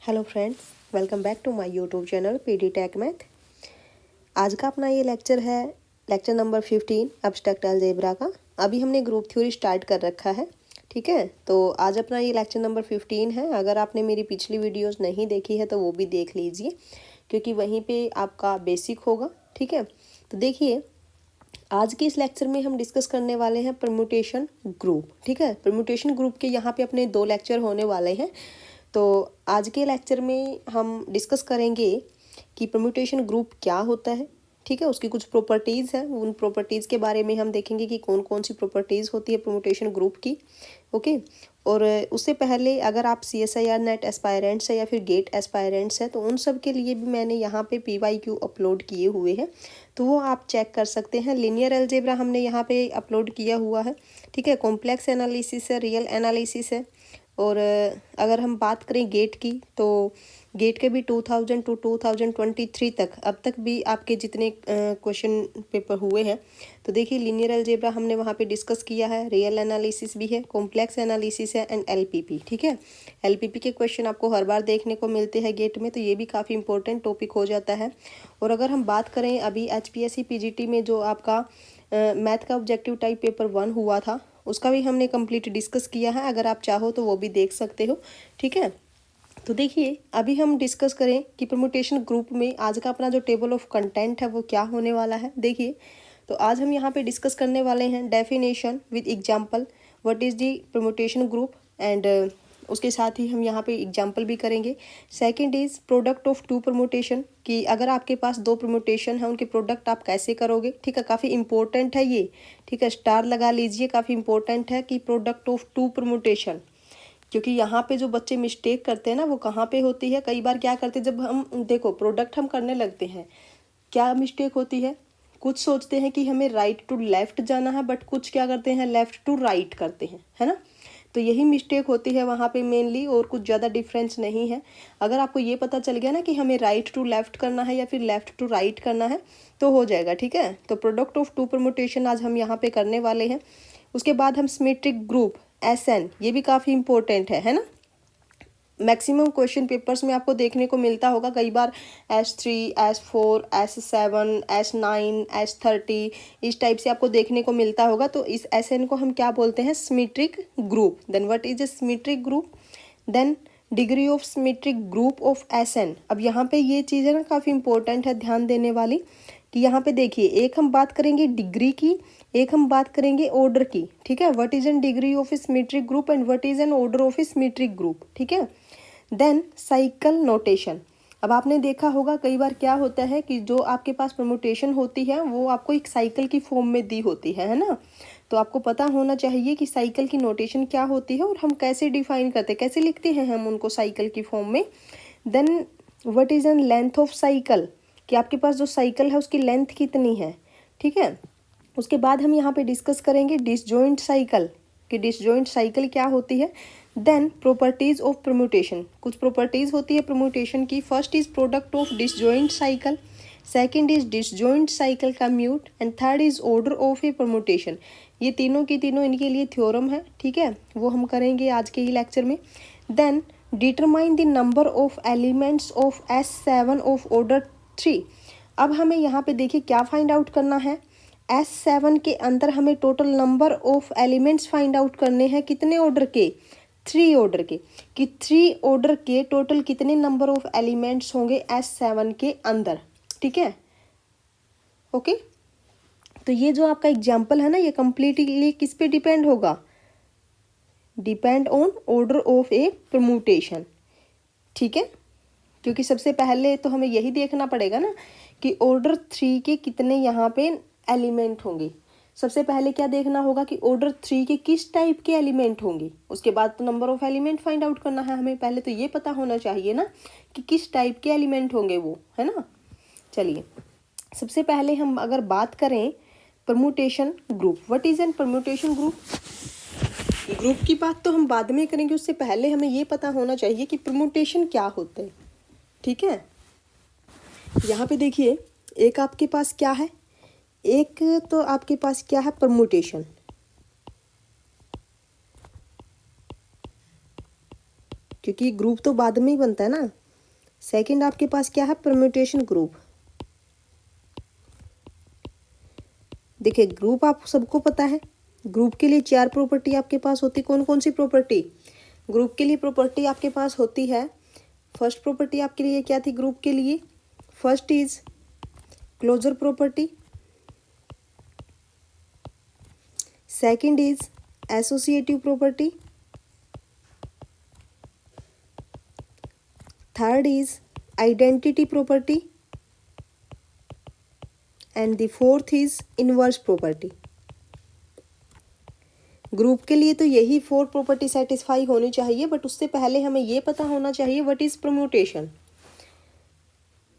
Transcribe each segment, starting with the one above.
Hello friends, welcome back to my YouTube channel PD tech math. आज का अपना ये लेक्चर है लेक्चर नंबर 15 एब्स्ट्रैक्ट अलजेब्रा का। अभी हमने ग्रुप थ्योरी स्टार्ट कर रखा है, ठीक है। तो आज अपना ये लेक्चर नंबर 15 है। अगर आपने मेरी पिछली वीडियोस नहीं देखी है तो वो भी देख लीजिए, क्योंकि वहीं पे आपका बेसिक होगा, ठीक है। तो देखिए, आज के इस लेक्चर में हम डिस्कस करने वाले हैं परम्यूटेशन ग्रुप, ठीक है। परम्यूटेशन ग्रुप के यहाँ पे अपने 2 लेक्चर होने वाले हैं। तो आज के लेक्चर में हम डिस्कस करेंगे कि परम्यूटेशन ग्रुप क्या होता है, ठीक है। उसकी कुछ प्रॉपर्टीज़ हैं, उन प्रॉपर्टीज़ के बारे में हम देखेंगे कि कौन कौन सी प्रॉपर्टीज़ होती है परम्यूटेशन ग्रुप की, ओके। और उससे पहले अगर आप CSIR नेट एस्पायरेंट्स है या फिर गेट एस्पायरेंट्स है तो उन सब के लिए भी मैंने यहाँ पे PYQ अपलोड किए हुए हैं, तो वो आप चेक कर सकते हैं। लीनियर अलजेब्रा हमने यहाँ पे अपलोड किया हुआ है, ठीक है। कॉम्प्लेक्स एनालिसिस है, रियल एनालिसिस है। और अगर हम बात करें गेट की, तो गेट के भी 2000 टू 2023 तक अब तक भी आपके जितने क्वेश्चन पेपर हुए हैं, तो देखिए लीनियर अलजेब्रा हमने वहाँ पे डिस्कस किया है, रियल एनालिसिस भी है, कॉम्प्लेक्स एनालिसिस है एंड LPP, ठीक है। LPP के क्वेश्चन आपको हर बार देखने को मिलते हैं गेट में, तो ये भी काफ़ी इंपॉर्टेंट टॉपिक हो जाता है। और अगर हम बात करें अभी HPSC PGT में जो आपका मैथ का ऑब्जेक्टिव टाइप पेपर 1 हुआ था, उसका भी हमने कंप्लीट डिस्कस किया है। अगर आप चाहो तो वो भी देख सकते हो, ठीक है। तो देखिए, अभी हम डिस्कस करें कि परम्यूटेशन ग्रुप में आज का अपना जो टेबल ऑफ कंटेंट है वो क्या होने वाला है। देखिए, तो आज हम यहाँ पे डिस्कस करने वाले हैं definition with example what is the permutation group, and उसके साथ ही हम यहाँ पे एग्जांपल भी करेंगे। Second is product of 2 permutation, कि अगर आपके पास 2 परम्यूटेशन है उनके प्रोडक्ट आप कैसे करोगे, ठीक है। काफ़ी इंपॉर्टेंट है ये, ठीक है। स्टार लगा लीजिए, काफ़ी इंपॉर्टेंट है कि प्रोडक्ट ऑफ 2 परम्यूटेशन, क्योंकि यहाँ पे जो बच्चे मिस्टेक करते हैं ना वो कहाँ पे होती है। कई बार क्या करते हैं, जब हम देखो प्रोडक्ट हम करने लगते हैं, क्या मिस्टेक होती है, कुछ सोचते हैं कि हमें राइट टू लेफ्ट जाना है, बट कुछ क्या करते हैं लेफ्ट टू राइट करते हैं, है ना। तो यही मिस्टेक होती है वहाँ पे मेनली, और कुछ ज़्यादा डिफरेंस नहीं है। अगर आपको ये पता चल गया ना कि हमें राइट टू लेफ्ट करना है या फिर लेफ्ट टू राइट करना है तो हो जाएगा, ठीक है। तो प्रोडक्ट ऑफ 2 परम्यूटेशन आज हम यहाँ पे करने वाले हैं। उसके बाद हम सिमेट्रिक ग्रुप SN, ये भी काफ़ी इंपॉर्टेंट है ना। मैक्सिमम क्वेश्चन पेपर्स में आपको देखने को मिलता होगा कई बार S3, S4, S7, S9, S30 इस टाइप से आपको देखने को मिलता होगा। तो इस SN को हम क्या बोलते हैं, symmetric group. Then what is a symmetric group, then degree of symmetric group of SN। अब यहाँ पे ये चीज़ है ना काफ़ी इंपॉर्टेंट है ध्यान देने वाली, कि यहाँ पे देखिए एक हम बात करेंगे डिग्री की, एक हम बात करेंगे ऑर्डर की, ठीक है। What is an degree of a symmetric group and what is an order of a symmetric group, ठीक है। Then cycle notation. अब आपने देखा होगा कई बार क्या होता है कि जो आपके पास परम्यूटेशन होती है वो आपको एक साइकिल की फॉर्म में दी होती है ना। तो आपको पता होना चाहिए कि साइकिल की नोटेशन क्या होती है और हम कैसे डिफाइन करते हैं, कैसे लिखते हैं हम उनको साइकिल की फॉर्म में। Then what is an length of cycle, कि आपके पास जो साइकिल है उसकी लेंथ कितनी है, ठीक है। उसके बाद हम यहाँ पे डिस्कस करेंगे डिसजॉइंट साइकिल, कि डिसजॉइंट साइकिल क्या होती है। देन प्रॉपर्टीज ऑफ परम्यूटेशन, कुछ प्रॉपर्टीज होती है परम्यूटेशन की। First is product of disjoint cycle, second is disjoint cycle commute, and third is order of A permutation. ये तीनों की तीनों इनके लिए थ्योरम है, ठीक है। वो हम करेंगे आज के ही लेक्चर में। Then determine the number of elements of S7 of order 3। अब हमें यहाँ पे देखिए क्या फाइंड आउट करना है, S7 के अंदर हमें total number of elements find out करने हैं। कितने ऑर्डर के, 3 ऑर्डर के, कि 3 ऑर्डर के टोटल कितने नंबर ऑफ एलिमेंट्स होंगे S7 के अंदर, ठीक है, ओके। तो ये जो आपका एग्जाम्पल है ना ये कंप्लीटली किस पे डिपेंड होगा, depend on order of A permutation, ठीक है। क्योंकि सबसे पहले तो हमें यही देखना पड़ेगा ना कि ऑर्डर 3 के कितने यहाँ पे एलिमेंट होंगे। सबसे पहले क्या देखना होगा कि ऑर्डर 3 के किस टाइप के एलिमेंट होंगे, उसके बाद तो number of element find out करना है हमें। पहले तो ये पता होना चाहिए ना कि किस टाइप के एलिमेंट होंगे वो, है ना। चलिए, सबसे पहले हम अगर बात करें permutation group, what is N permutation group. Group की बात तो हम बाद में करेंगे, उससे पहले हमें ये पता होना चाहिए कि परम्यूटेशन क्या होते हैं, ठीक है। यहाँ पे देखिए एक आपके पास क्या है, एक तो आपके पास क्या है परम्यूटेशन, क्योंकि ग्रुप तो बाद में ही बनता है ना। सेकंड आपके पास क्या है, परम्यूटेशन ग्रुप। देखिए ग्रुप आप सबको पता है, ग्रुप के लिए 4 प्रॉपर्टी आपके पास होती। कौन कौन सी प्रॉपर्टी? ग्रुप के लिए प्रॉपर्टी आपके पास होती है, फर्स्ट प्रॉपर्टी आपके लिए क्या थी ग्रुप के लिए? First is closure property, second is associative property, third is identity property, and the fourth is inverse property. Group के लिए तो यही 4 प्रॉपर्टी सेटिस्फाई होनी चाहिए, बट उससे पहले हमें ये पता होना चाहिए व्हाट इज परम्यूटेशन।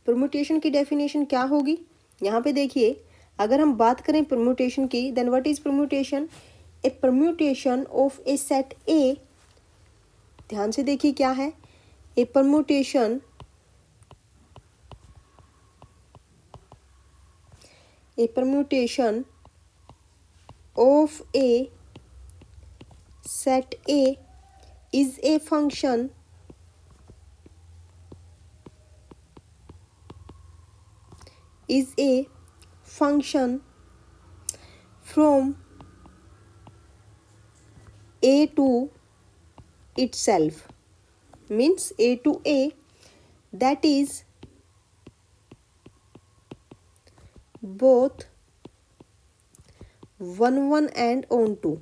परम्यूटेशन की डेफिनेशन क्या होगी? यहाँ पे देखिए, अगर हम बात करें परम्यूटेशन की, then what is permutation? A permutation of A set A, ध्यान से देखिए क्या है, a permutation of a set A is a function from A to itself, means A to A, that is both 1 1 and on 2,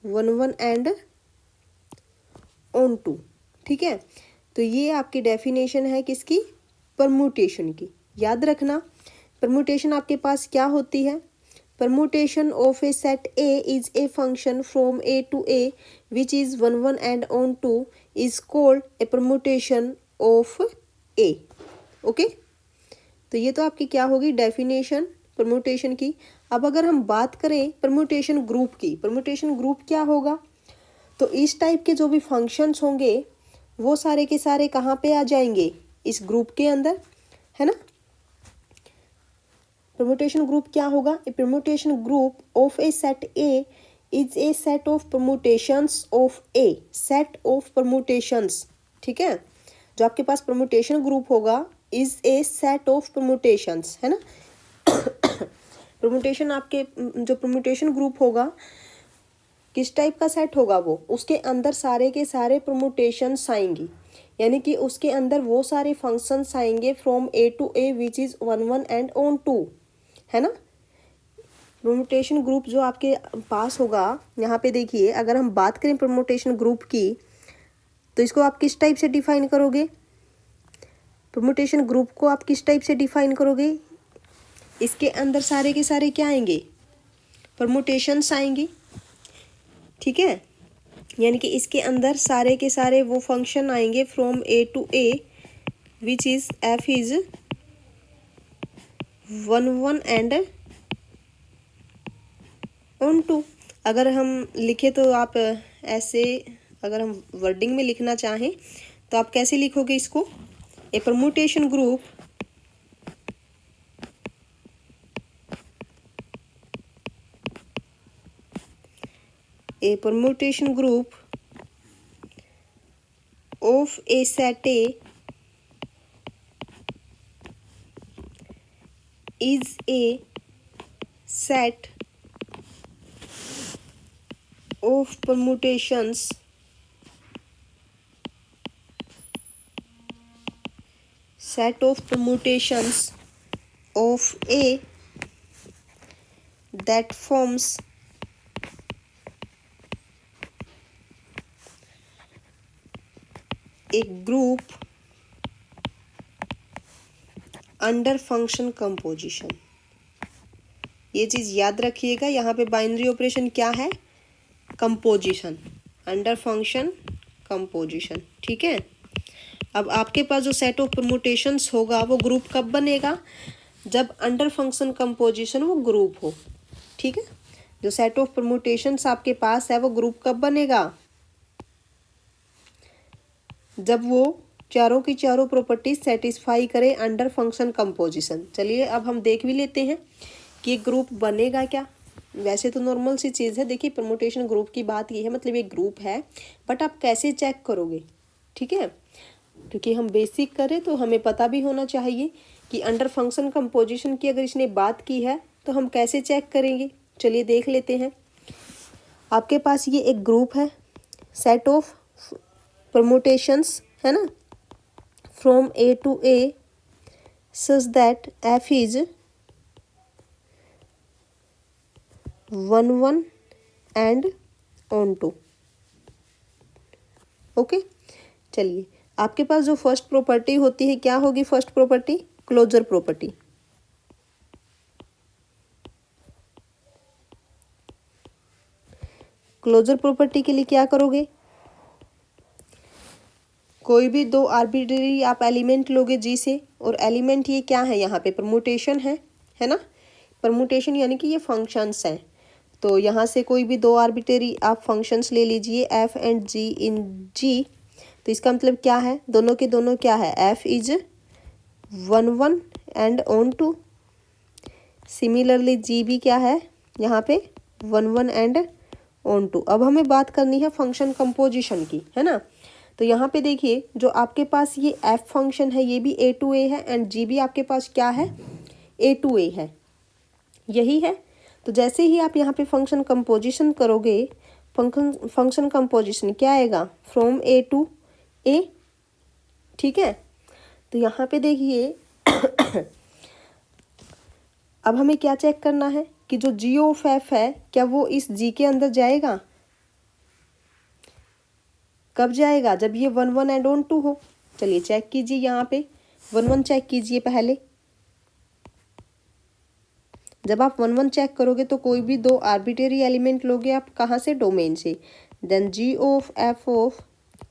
1 1 and on 2। ठीक है, तो ये आपकी डेफिनेशन है किसकी? परम्यूटेशन की। याद रखना, परम्यूटेशन आपके पास क्या होती है? Permutation of A set A is a function from A to A which is 1 1 and on 2 is called a permutation of A. Okay, तो ये तो आपकी क्या होगी डेफिनेशन परम्यूटेशन की। अब अगर हम बात करें परम्यूटेशन ग्रुप की, परम्यूटेशन ग्रुप क्या होगा? तो इस टाइप के जो भी फंक्शंस होंगे वो सारे के सारे कहाँ पे आ जाएंगे? इस ग्रुप के अंदर, है ना। परम्यूटेशन ग्रुप क्या होगा? A permutation group of A set A is a set of permutations of A, set of permutations. ठीक है, जो आपके पास परम्यूटेशन ग्रुप होगा is a set of permutations, है ना। परम्यूटेशन आपके जो परम्यूटेशन ग्रुप होगा किस टाइप का सेट होगा? वो उसके अंदर सारे के सारे परम्यूटेशंस आएंगी, यानी कि उसके अंदर वो सारे फंक्शंस आएंगे from A to A which is 1 1 and on 2, है ना। परम्यूटेशन ग्रुप जो आपके पास होगा, यहाँ पे देखिए अगर हम बात करें परम्यूटेशन ग्रुप की, तो इसको आप किस टाइप से डिफाइन करोगे? परम्यूटेशन ग्रुप को आप किस टाइप से डिफाइन करोगे? इसके अंदर सारे के सारे क्या आएंगे? परम्यूटेशंस आएंगी। ठीक है, यानी कि इसके अंदर सारे के सारे वो फंक्शन आएंगे from A to A which is F is 1 1 and on 2। अगर हम लिखे तो आप ऐसे, अगर हम वर्डिंग में लिखना चाहें तो आप कैसे लिखोगे इसको? A permutation group of a set A is a set of permutations of A that forms a group under function composition. ये चीज़ याद रखिएगा, यहाँ पे बाइनरी ऑपरेशन क्या है? Composition, under function composition. ठीक है, अब आपके पास जो सेट ऑफ परम्यूटेशंस होगा वो ग्रुप कब बनेगा? जब अंडर फंक्शन कंपोजिशन वो ग्रुप हो। ठीक है, जो सेट ऑफ परम्यूटेशंस आपके पास है वो ग्रुप कब बनेगा? जब वो चारों की चारों प्रॉपर्टी सेटिस्फाई करें अंडर फंक्शन कंपोजिशन। चलिए अब हम देख भी लेते हैं कि ग्रुप बनेगा क्या। वैसे तो नॉर्मल सी चीज़ है। देखिए परमुटेशन ग्रुप की बात ये है, मतलब ये ग्रुप है, बट आप कैसे चेक करोगे, ठीक है, क्योंकि हम बेसिक करें तो हमें पता भी होना चाहिए कि अंडर फंक्शन कंपोजिशन की अगर इसने बात की है तो हम कैसे चेक करेंगे। चलिए देख लेते हैं। आपके पास ये एक ग्रुप है, सेट ऑफ परमुटेशंस है ना, from A to A such that F is 1 1 and onto. Okay, चलिए आपके पास जो फर्स्ट प्रॉपर्टी होती है क्या होगी? First property closure property. Closure property के लिए क्या करोगे? कोई भी दो आर्बिट्रेरी आप एलिमेंट लोगे जी से, और एलिमेंट ये क्या है, यहाँ पे परमुटेशन है ना। परमुटेशन यानी कि ये फंक्शंस हैं, तो यहाँ से कोई भी दो आर्बिट्रेरी आप फंक्शंस ले लीजिए एफ एंड जी इन जी। तो इसका मतलब क्या है, दोनों के दोनों क्या है, F is 1 1 and onto. Similarly G भी क्या है यहाँ पे 1 1 एंड ऑन टू। अब हमें बात करनी है फंक्शन कंपोजिशन की, है ना। तो यहाँ पे देखिए जो आपके पास ये एफ फंक्शन है ये भी ए टू ए है, एंड जी भी आपके पास क्या है, ए टू ए है, यही है। तो जैसे ही आप यहाँ पे फंक्शन कंपोजिशन करोगे, फंक्शन कंपोजिशन क्या आएगा, फ्रॉम ए टू ए, ठीक है। तो यहाँ पे देखिए अब हमें क्या चेक करना है कि जो जी ऑफ एफ है क्या वो इस जी के अंदर जाएगा। कब जाएगा, जब ये 1 1 एंड ऑन टू हो। चलिए चेक कीजिए, यहाँ पे 1 1 चेक कीजिए पहले। जब आप 1 1 चेक करोगे तो कोई भी दो आर्बिट्रेरी एलिमेंट लोगे आप, कहाँ से, डोमेन से। Then G of F of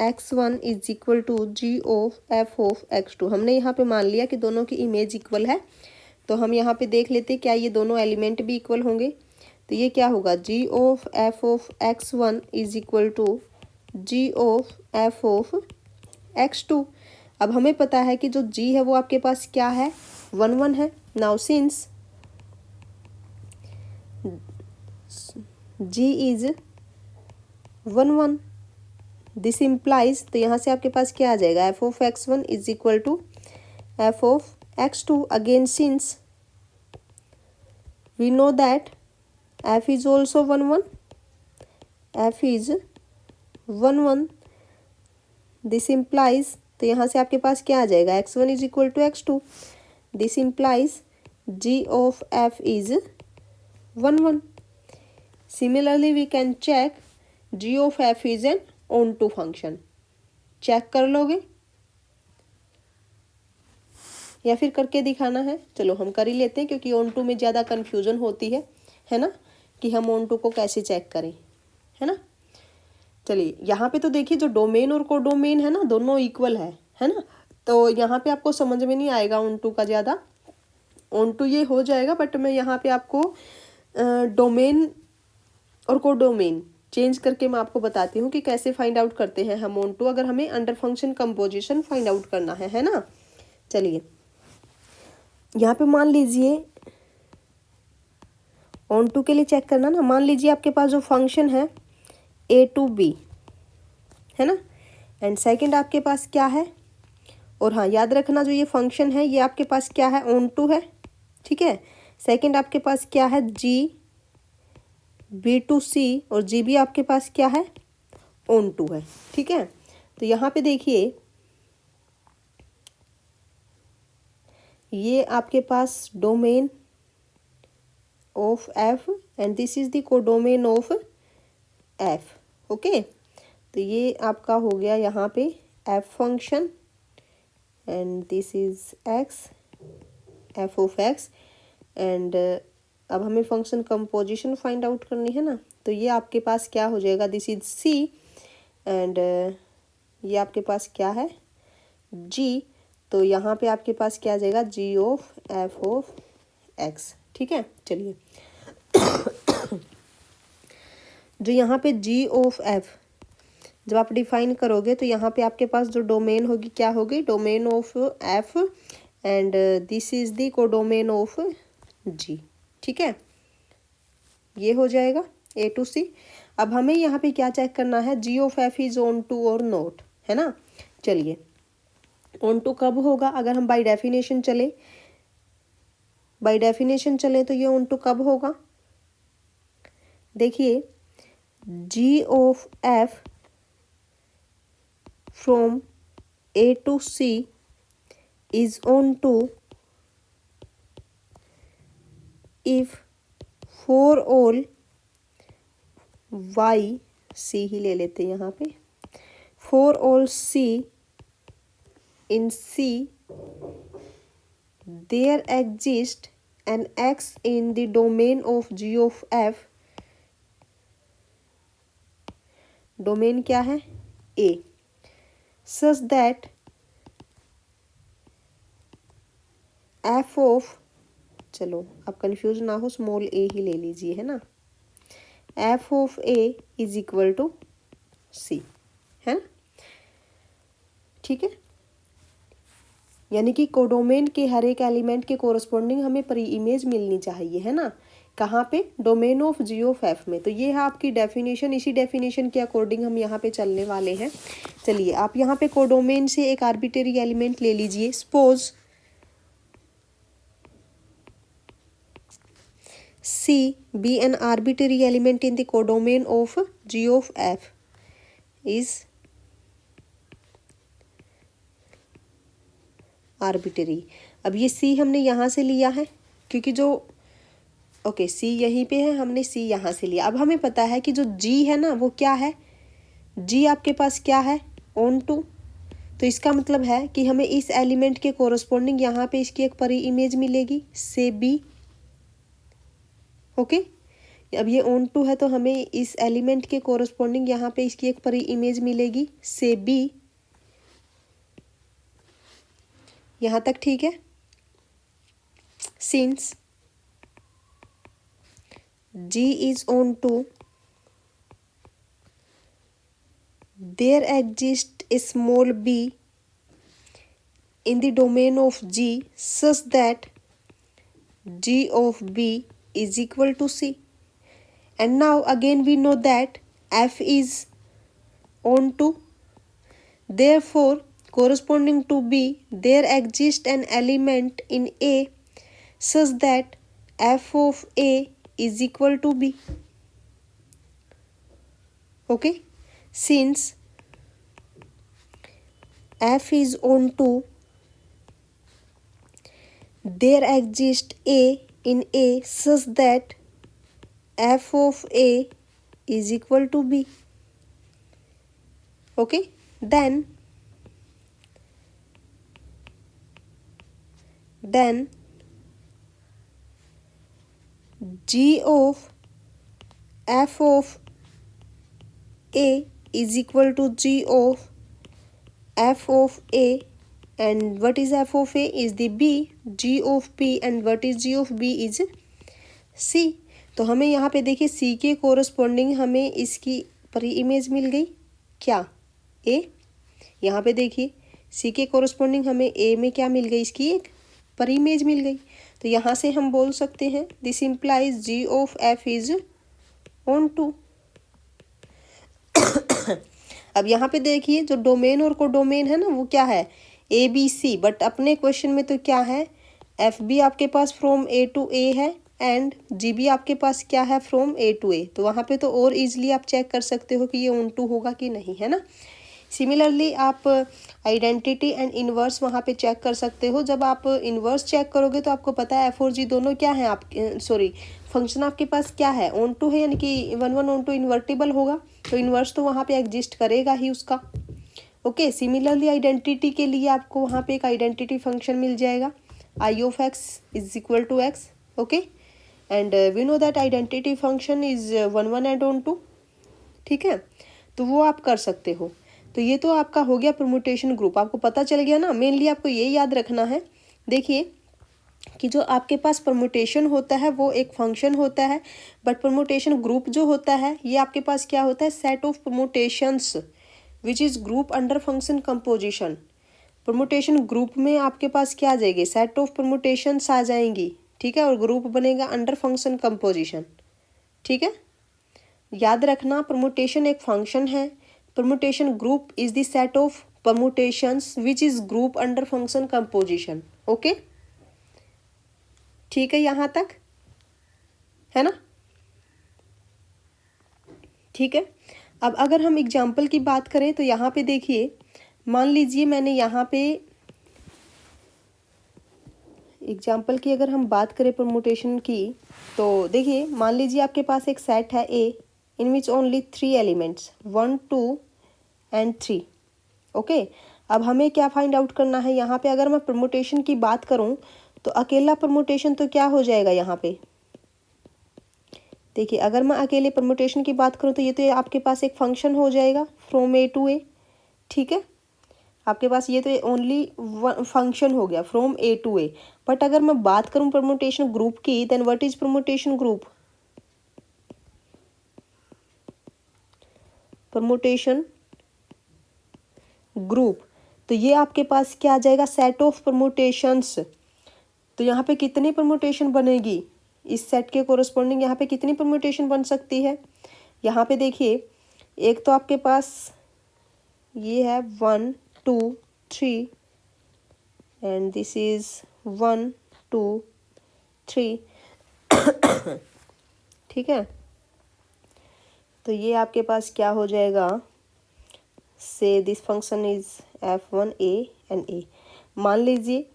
x1 is equal to G of F of x2। हमने यहाँ पे मान लिया कि दोनों की इमेज इक्वल है, तो हम यहाँ पे देख लेते क्या ये दोनों एलिमेंट भी इक्वल होंगे। तो ये क्या होगा, G of F of x1 is equal to G of F of x2। अब हमें पता है कि जो g है वो आपके पास क्या है, 1 1 है। Now since g is 1 1, this implies, तो यहाँ से आपके पास क्या आ जाएगा, F of x1 is equal to F of x2। Again since we know that f is also 1 1, f is 1 1, this implies, तो यहाँ से आपके पास क्या आ जाएगा, x1 is equal to x2, this implies g of f is 1 1। Similarly we can check g of f is an onto function. Check कर लोगे या फिर करके दिखाना है? चलो हम कर ही लेते हैं, क्योंकि ऑन टू में ज़्यादा कन्फ्यूजन होती है ना, कि हम ऑन टू को कैसे चेक करें, है ना। चलिए यहाँ पे तो देखिए जो डोमेन और कोडोमेन है ना दोनों इक्वल है ना। तो यहाँ पे आपको समझ में नहीं आएगा ऑन टू का ज़्यादा, ऑन टू ये हो जाएगा, बट मैं यहाँ पे आपको डोमेन और कोडोमेन चेंज करके मैं आपको बताती हूँ कि कैसे फाइंड आउट करते हैं हम ऑन टू, अगर हमें under function composition find out करना है ना। चलिए यहाँ पे मान लीजिए ऑन टू के लिए चेक करना ना, मान लीजिए आपके पास जो फंक्शन है ए टू बी है ना, एंड सेकंड आपके पास क्या है, और हाँ याद रखना जो ये फंक्शन है ये आपके पास क्या है, ऑन टू है, ठीक है। सेकंड आपके पास क्या है, जी बी टू सी, और जी भी आपके पास क्या है, ऑन टू है, ठीक है। तो यहाँ पे देखिए ये आपके पास domain of F and this is the codomain of F, okay. तो ये आपका हो गया यहाँ पे F function and this is X, F of X, and अब हमें फंक्शन कंपोजिशन फाइंड आउट करनी है ना। तो ये आपके पास क्या हो जाएगा, दिस इज सी, एंड ये आपके पास क्या है, जी। तो यहाँ पे आपके पास क्या आ जाएगा, जी ऑफ एफ ऑफ एक्स, ठीक है। चलिए जो यहाँ पे जी ऑफ एफ जब आप डिफाइन करोगे तो यहाँ पे आपके पास जो डोमेन होगी क्या होगी, domain of F, and this is the codomain of G, ठीक है। ये हो जाएगा A to C। अब हमें यहाँ पे क्या चेक करना है, G of F is onto or not, है ना। चलिए ऑन टू कब होगा, अगर हम बाय डेफिनेशन चले तो ये ऑन टू कब होगा। देखिए G of F from A to C is on to if for all y, C ही ले लेते हैं यहाँ पे, for all C in C there exists an x in the domain of G of F, domain क्या है A, such that F of, चलो आप confuse ना हो, स्मॉल a ही ले लीजिए, है ना। F of A is equal to C, है ना, ठीक है। यानी कि कोडोमेन के हर एक एलिमेंट के कोरस्पॉन्डिंग हमें परी इमेज मिलनी चाहिए, है ना। कहाँ पे, domain of G of F में। तो ये है आपकी डेफिनेशन, इसी डेफिनेशन के अकॉर्डिंग हम यहाँ पे चलने वाले हैं। चलिए आप यहाँ पे कोडोमेन से एक आर्बिट्रेरी एलिमेंट ले लीजिए। Suppose C be an arbitrary element in the codomain of G of F is arbitrary। अब ये C हमने यहाँ से लिया है क्योंकि जो ओके C यहीं पे है, हमने C यहाँ से लिया। अब हमें पता है कि जो G है ना वो क्या है, G आपके पास क्या है, ऑन टू। तो इसका मतलब है कि हमें इस एलिमेंट के कोरस्पॉन्डिंग यहाँ पे इसकी एक परी इमेज मिलेगी से B, ओके। अब ये ऑन टू है तो हमें इस एलिमेंट के कोरस्पॉन्डिंग यहाँ पे इसकी एक परी इमेज मिलेगी से B, यहाँ तक ठीक है। Since G is on to there exists a small b in the domain of G such that G of B is equal to C, and now again we know that F is on to, therefore corresponding to B there exists an element in A such that F of A is equal to B, okay। Since F is on to there exists A in A such that F of A is equal to B, okay। Then G of F of A is equal to G of F of A, and what is F of A is the B, G of B, and what is G of B is C। तो हमें यहाँ पे देखिए C के corresponding हमें इसकी परी image मिल गई क्या, A। यहाँ पे देखिए C के कोरस्पॉन्डिंग हमें A में क्या मिल गई, इसकी एक परी इमेज मिल गई। तो यहाँ से हम बोल सकते हैं this implies G of F is onto. अब यहाँ पे देखिए जो डोमेन और कोडोमेन है ना वो क्या है, ABC, बट अपने क्वेश्चन में तो क्या है, FB आपके पास फ्रॉम A to A है एंड GB आपके पास क्या है, फ्रॉम A to A। तो वहाँ पे तो और इजीली आप चेक कर सकते हो कि ये ऑन टू होगा कि नहीं, है ना। सिमिलरली आप आइडेंटिटी एंड इन्वर्स वहाँ पे चेक कर सकते हो। जब आप इन्वर्स चेक करोगे तो आपको पता है F और G दोनों क्या है, आप सॉरी फंक्शन आपके पास क्या है, ऑन टू है, यानी कि 1 1 ऑन टू इन्वर्टिबल होगा तो इन्वर्स तो वहाँ पे एग्जिस्ट करेगा ही उसका, ओके। सिमिलरली आइडेंटिटी के लिए आपको वहाँ पे एक आइडेंटिटी फंक्शन मिल जाएगा I of x is equal to x, okay. And we know that identity function is 1 1 and onto, ठीक है। तो वो आप कर सकते हो। तो ये तो आपका हो गया परमुटेशन ग्रुप, आपको पता चल गया ना। मेनली आपको ये याद रखना है, देखिए कि जो आपके पास परमुटेशन होता है वो एक फंक्शन होता है, बट परमुटेशन ग्रुप जो होता है ये आपके पास क्या होता है, set of permutations which is group under function composition. Permutation group में आपके पास क्या आ जाएगी, सेट ऑफ परमुटेशंस आ जाएंगी, ठीक है, और ग्रुप बनेगा अंडर फंक्शन कंपोजिशन, ठीक है, याद रखना परमुटेशन एक फंक्शन है। Permutation group is the set of permutations which is group under function composition. Okay, ठीक है, यहाँ तक है ना। ठीक है, अब अगर हम एग्जाम्पल की बात करें तो यहाँ पे देखिए, मान लीजिए मैंने यहाँ पे एग्जाम्पल की अगर हम बात करें परमुटेशन की, तो देखिए मान लीजिए आपके पास एक सेट है A in which only 3 elements 1 2 and 3। Okay, अब हमें क्या फाइंड आउट करना है यहाँ पे। अगर मैं परमुटेशन की बात करूँ तो अकेला परमुटेशन तो क्या हो जाएगा यहाँ पे, देखिए अगर मैं अकेले परमुटेशन की बात करूँ तो ये तो आपके पास एक फंक्शन हो जाएगा फ्रॉम ए टू ए। ठीक है, आपके पास ये तो ओनली फंक्शन हो गया from A to A. But अगर मैं बात करूं परमुटेशन ग्रुप की, then what is permutation group. Permutation group, तो ये आपके पास क्या आ जाएगा, सेट ऑफ परमुटेशंस। तो यहाँ पे कितनी परमुटेशन बनेगी, इस सेट के कोरस्पॉन्डिंग यहाँ पे कितनी परमुटेशन बन सकती है। यहाँ पे देखिए, एक तो आपके पास ये है 1 2 3 एंड दिस इज 1 2 3। ठीक है, तो ये आपके पास क्या हो जाएगा, से this function is f1 a and a। मान लीजिए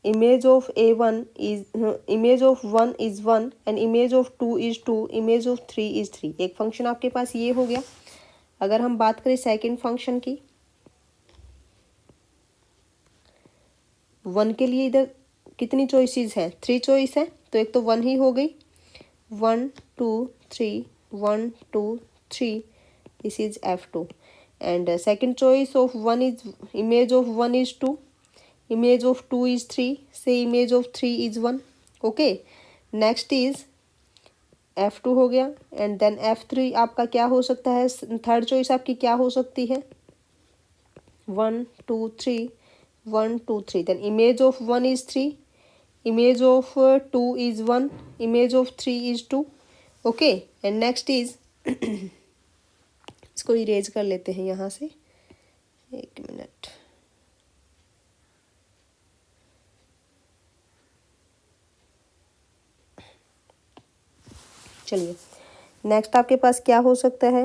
image of a1 is image of 1 is 1 and image of 2 is 2, image of 3 is 3। एक फंक्शन आपके पास ये हो गया। अगर हम बात करें सेकंड फंक्शन की, 1 के लिए इधर कितनी चॉइसेस हैं, 3 चॉइस है, तो एक तो 1 ही हो गई, 1 2 3 1 2 3, this is f2। and second choice of 1 is image of 1 is 2, image of 2 is 3, say image of 3 is 1। okay, next is f2 हो गया and then f3 आपका क्या हो सकता है, थर्ड चॉइस आपकी क्या हो सकती है, 1 2 3 1 2 3, then image of 1 is 3, image of 2 is 1, image of 3 is 2। okay, and next is इसको इरेज कर लेते हैं यहाँ से, एक मिनट। चलिए, नेक्स्ट आपके पास क्या हो सकता है,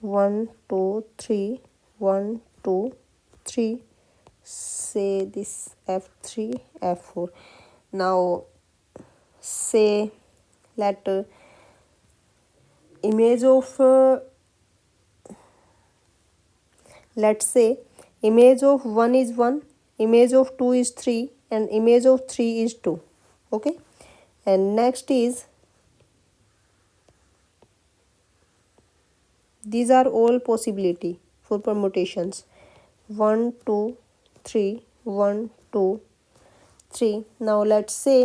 1 2 3 1 2 3, say this f3 f4। now say let image of let's say image of 1 is 1, image of 2 is 3 and image of 3 is 2। okay, and next is these are all possibility for permutations 1 2 3 1 2 3। now let's say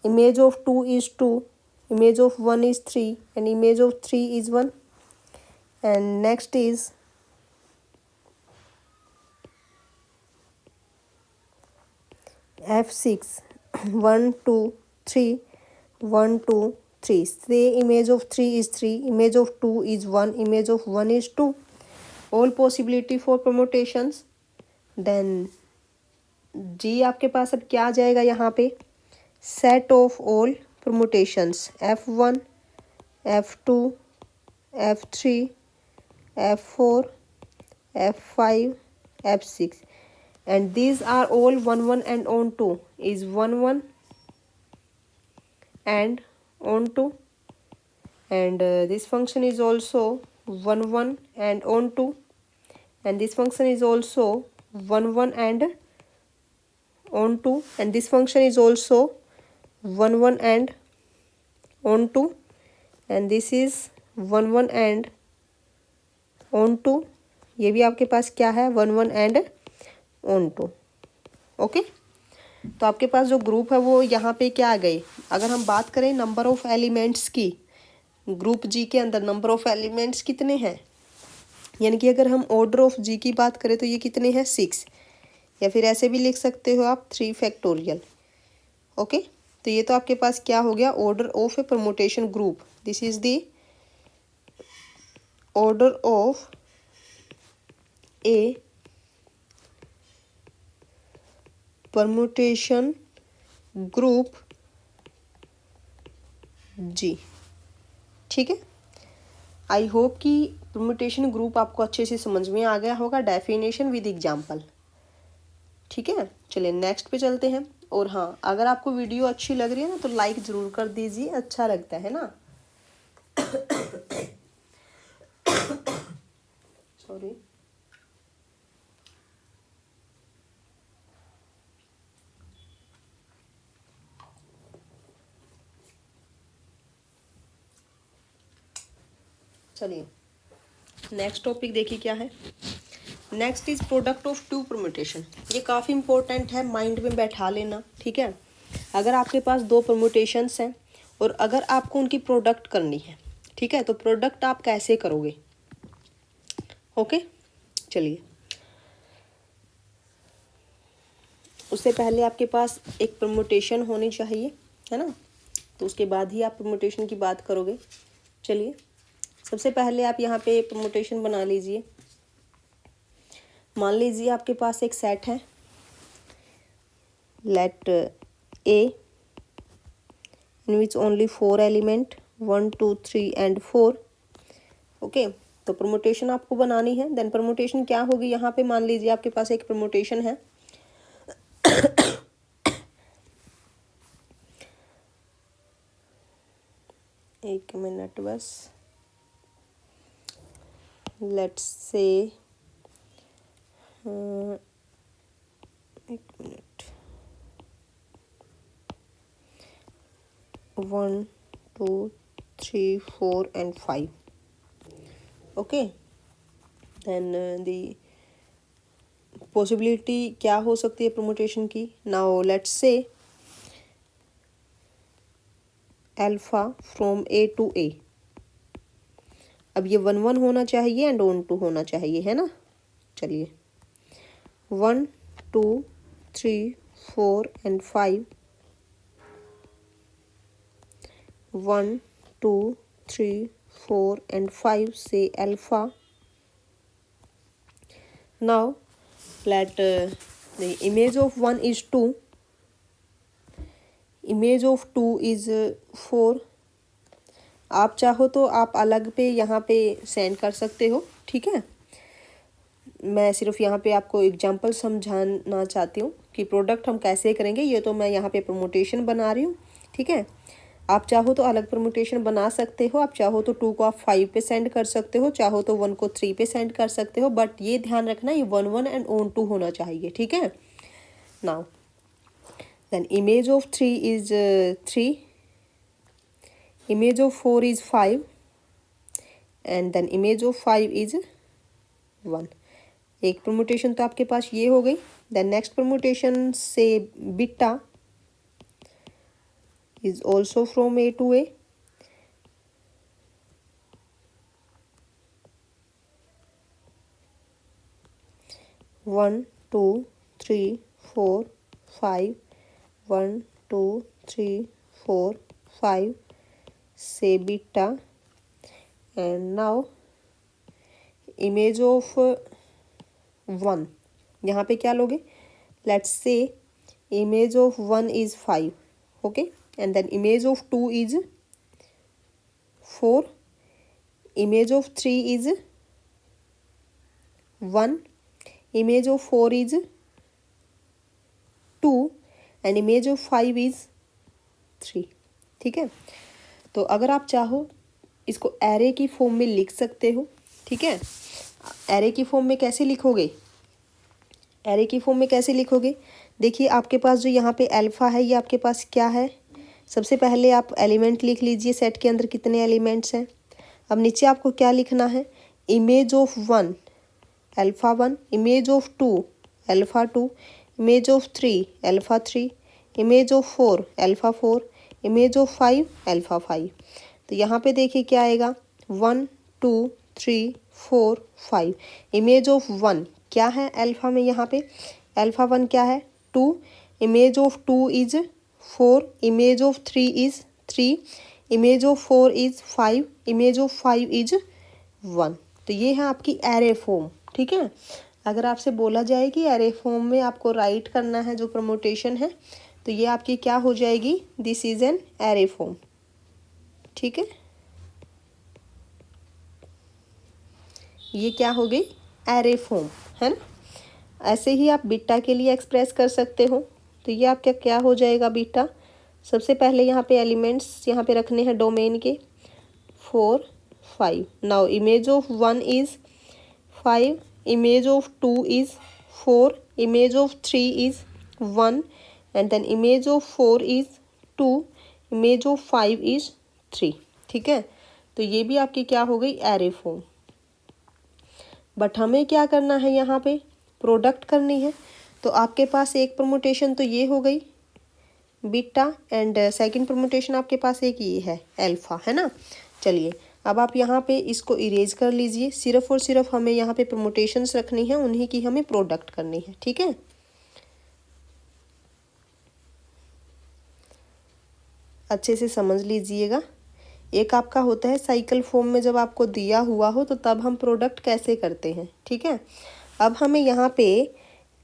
image of 2 is 2, image of 1 is 3 and image of 3 is 1। and next is f6 1 2 3 1 2 3, say image of 3 is 3, image of 2 is 1, image of 1 is 2, all possibility for permutations। then g आपके पास अब क्या आ जाएगा यहाँ पे, set of all permutations f1 f2 f3 f4 f5 f6 and these are all 1 1 and on 2 is 1 1 and on 2 and this function is also 1 1 and on 2 and this function is also 1 1 and on 2 and this function is also 1 1 and on 2 and this is 1 1 and on 2। ये भी आपके पास क्या है, 1 1 and on 2। Okay, तो आपके पास जो group है वो यहाँ पे क्या आ गए। अगर हम बात करें नंबर ऑफ एलिमेंट्स की, ग्रुप जी के अंदर नंबर ऑफ एलिमेंट्स कितने हैं, यानी कि अगर हम ऑर्डर ऑफ जी की बात करें तो ये कितने हैं, 6, या फिर ऐसे भी लिख सकते हो आप 3 फैक्टोरियल। ओके, तो ये तो आपके पास क्या हो गया, order of a permutation group. This is the order of a permutation group G. ठीक है, आई होप कि परमुटेशन ग्रुप आपको अच्छे से समझ में आ गया होगा, डेफिनेशन विद एग्जाम्पल। ठीक है, चलिए नेक्स्ट पे चलते हैं। और हाँ, अगर आपको वीडियो अच्छी लग रही है ना तो लाइक ज़रूर कर दीजिए, अच्छा लगता है ना। सॉरी। चलिए नेक्स्ट टॉपिक देखिए क्या है। Next is product of two permutation. ये काफ़ी इंपॉर्टेंट है, माइंड में बैठा लेना। ठीक है, अगर आपके पास दो परम्यूटेशंस हैं और अगर आपको उनकी प्रोडक्ट करनी है, ठीक है, तो प्रोडक्ट आप कैसे करोगे। ओके, चलिए उससे पहले आपके पास एक परम्यूटेशन होनी चाहिए, है ना, तो उसके बाद ही आप परम्यूटेशन की बात करोगे। चलिए सबसे पहले आप यहाँ पे परम्यूटेशन बना लीजिए। मान लीजिए आपके पास एक सेट है, let A in which only 4 element 1 2 3 and 4। Okay, तो परम्यूटेशन आपको बनानी है। देन परम्यूटेशन क्या होगी, यहाँ पे मान लीजिए आपके पास एक परम्यूटेशन है एक मिनट बस, लेट्स से एक minute, 1 2 3 4 and 5। Okay, then the possibility क्या हो सकती है परम्यूटेशन की। Now let's say alpha from A to A. अब ये 1 1 होना चाहिए एंड 1 2 होना चाहिए, है ना। चलिए 1 2 3 4 एंड 5, 1 2 3 4 एंड 5 से alpha. Now let the image of 1 is 2, image of 2 is 4। आप चाहो तो आप अलग पे यहाँ पे सेंड कर सकते हो। ठीक है, मैं सिर्फ यहाँ पे आपको एग्जांपल समझाना चाहती हूँ कि प्रोडक्ट हम कैसे करेंगे। ये तो मैं यहाँ पे परम्यूटेशन बना रही हूँ। ठीक है, आप चाहो तो अलग परम्यूटेशन बना सकते हो, आप चाहो तो 2 को आप 5 पे सेंड कर सकते हो, चाहो तो 1 को 3 पे सेंड कर सकते हो, बट ये ध्यान रखना ये 1 1 एंड 1 2 होना चाहिए। ठीक है, now then image of 3 is 3, image of 4 is 5 and then image of 5 is 1। एक परम्यूटेशन तो आपके पास ये हो गई। देन नेक्स्ट परम्यूटेशन से beta is also from A to A। 1 2 3 4 5, 1 2 3 4 5 से beta. And now image of 1, यहाँ पे क्या लोगे, let's say image of 1 is 5। Okay, and then image of 2 is 4, image of 3 is 1, image of 4 is 2 and image of 5 is 3। ठीक है, तो अगर आप चाहो इसको एरे की फॉर्म में लिख सकते हो। ठीक है, एरे की फॉर्म में कैसे लिखोगे, एरे की फॉर्म में कैसे लिखोगे, देखिए आपके पास जो यहाँ पे अल्फा है ये आपके पास क्या है। सबसे पहले आप एलिमेंट लिख लीजिए, सेट के अंदर कितने एलिमेंट्स हैं। अब नीचे आपको क्या लिखना है, image of 1 alpha 1, image of 2 alpha 2, image of 3 alpha 3, image of 4 alpha 4, image of 5 alpha 5। तो यहाँ पे देखिए क्या आएगा, 1 2 3 4 5। इमेज ऑफ 1 क्या है अल्फा में, यहाँ पे अल्फा 1 क्या है 2, image of 2 is 4, image of 3 is 3, image of 4 is 5, image of 5 is 1। तो ये है आपकी एरे फॉर्म। ठीक है, अगर आपसे बोला जाए कि एरे फॉर्म में आपको राइट करना है जो परमुटेशन है, तो ये आपकी क्या हो जाएगी, this is an array form. ठीक है, ये क्या हो गई, एरे फॉर्म, है ना। ऐसे ही आप बीटा के लिए एक्सप्रेस कर सकते हो। तो ये आपका क्या हो जाएगा बीटा, सबसे पहले यहाँ पे एलिमेंट्स यहाँ पे रखने हैं डोमेन के 4 5। Now image of 1 is 5, image of 2 is 4, image of 3 is 1 and then image of 4 is 2, image of 5 is 3। ठीक है, तो ये भी आपकी क्या हो गई, एरे फॉर्म। बट हमें क्या करना है, यहाँ पे प्रोडक्ट करनी है। तो आपके पास एक परमुटेशन तो ये हो गई बीटा एंड सेकंड परमुटेशन आपके पास एक ये है अल्फा, है ना। चलिए अब आप यहाँ पे इसको इरेज कर लीजिए, सिर्फ और सिर्फ हमें यहाँ पे परमुटेशंस रखनी है, उन्हीं की हमें प्रोडक्ट करनी है। ठीक है, अच्छे से समझ लीजिएगा। एक आपका होता है साइकिल फॉर्म में, जब आपको दिया हुआ हो तो तब हम प्रोडक्ट कैसे करते हैं। ठीक है, अब हमें यहाँ पे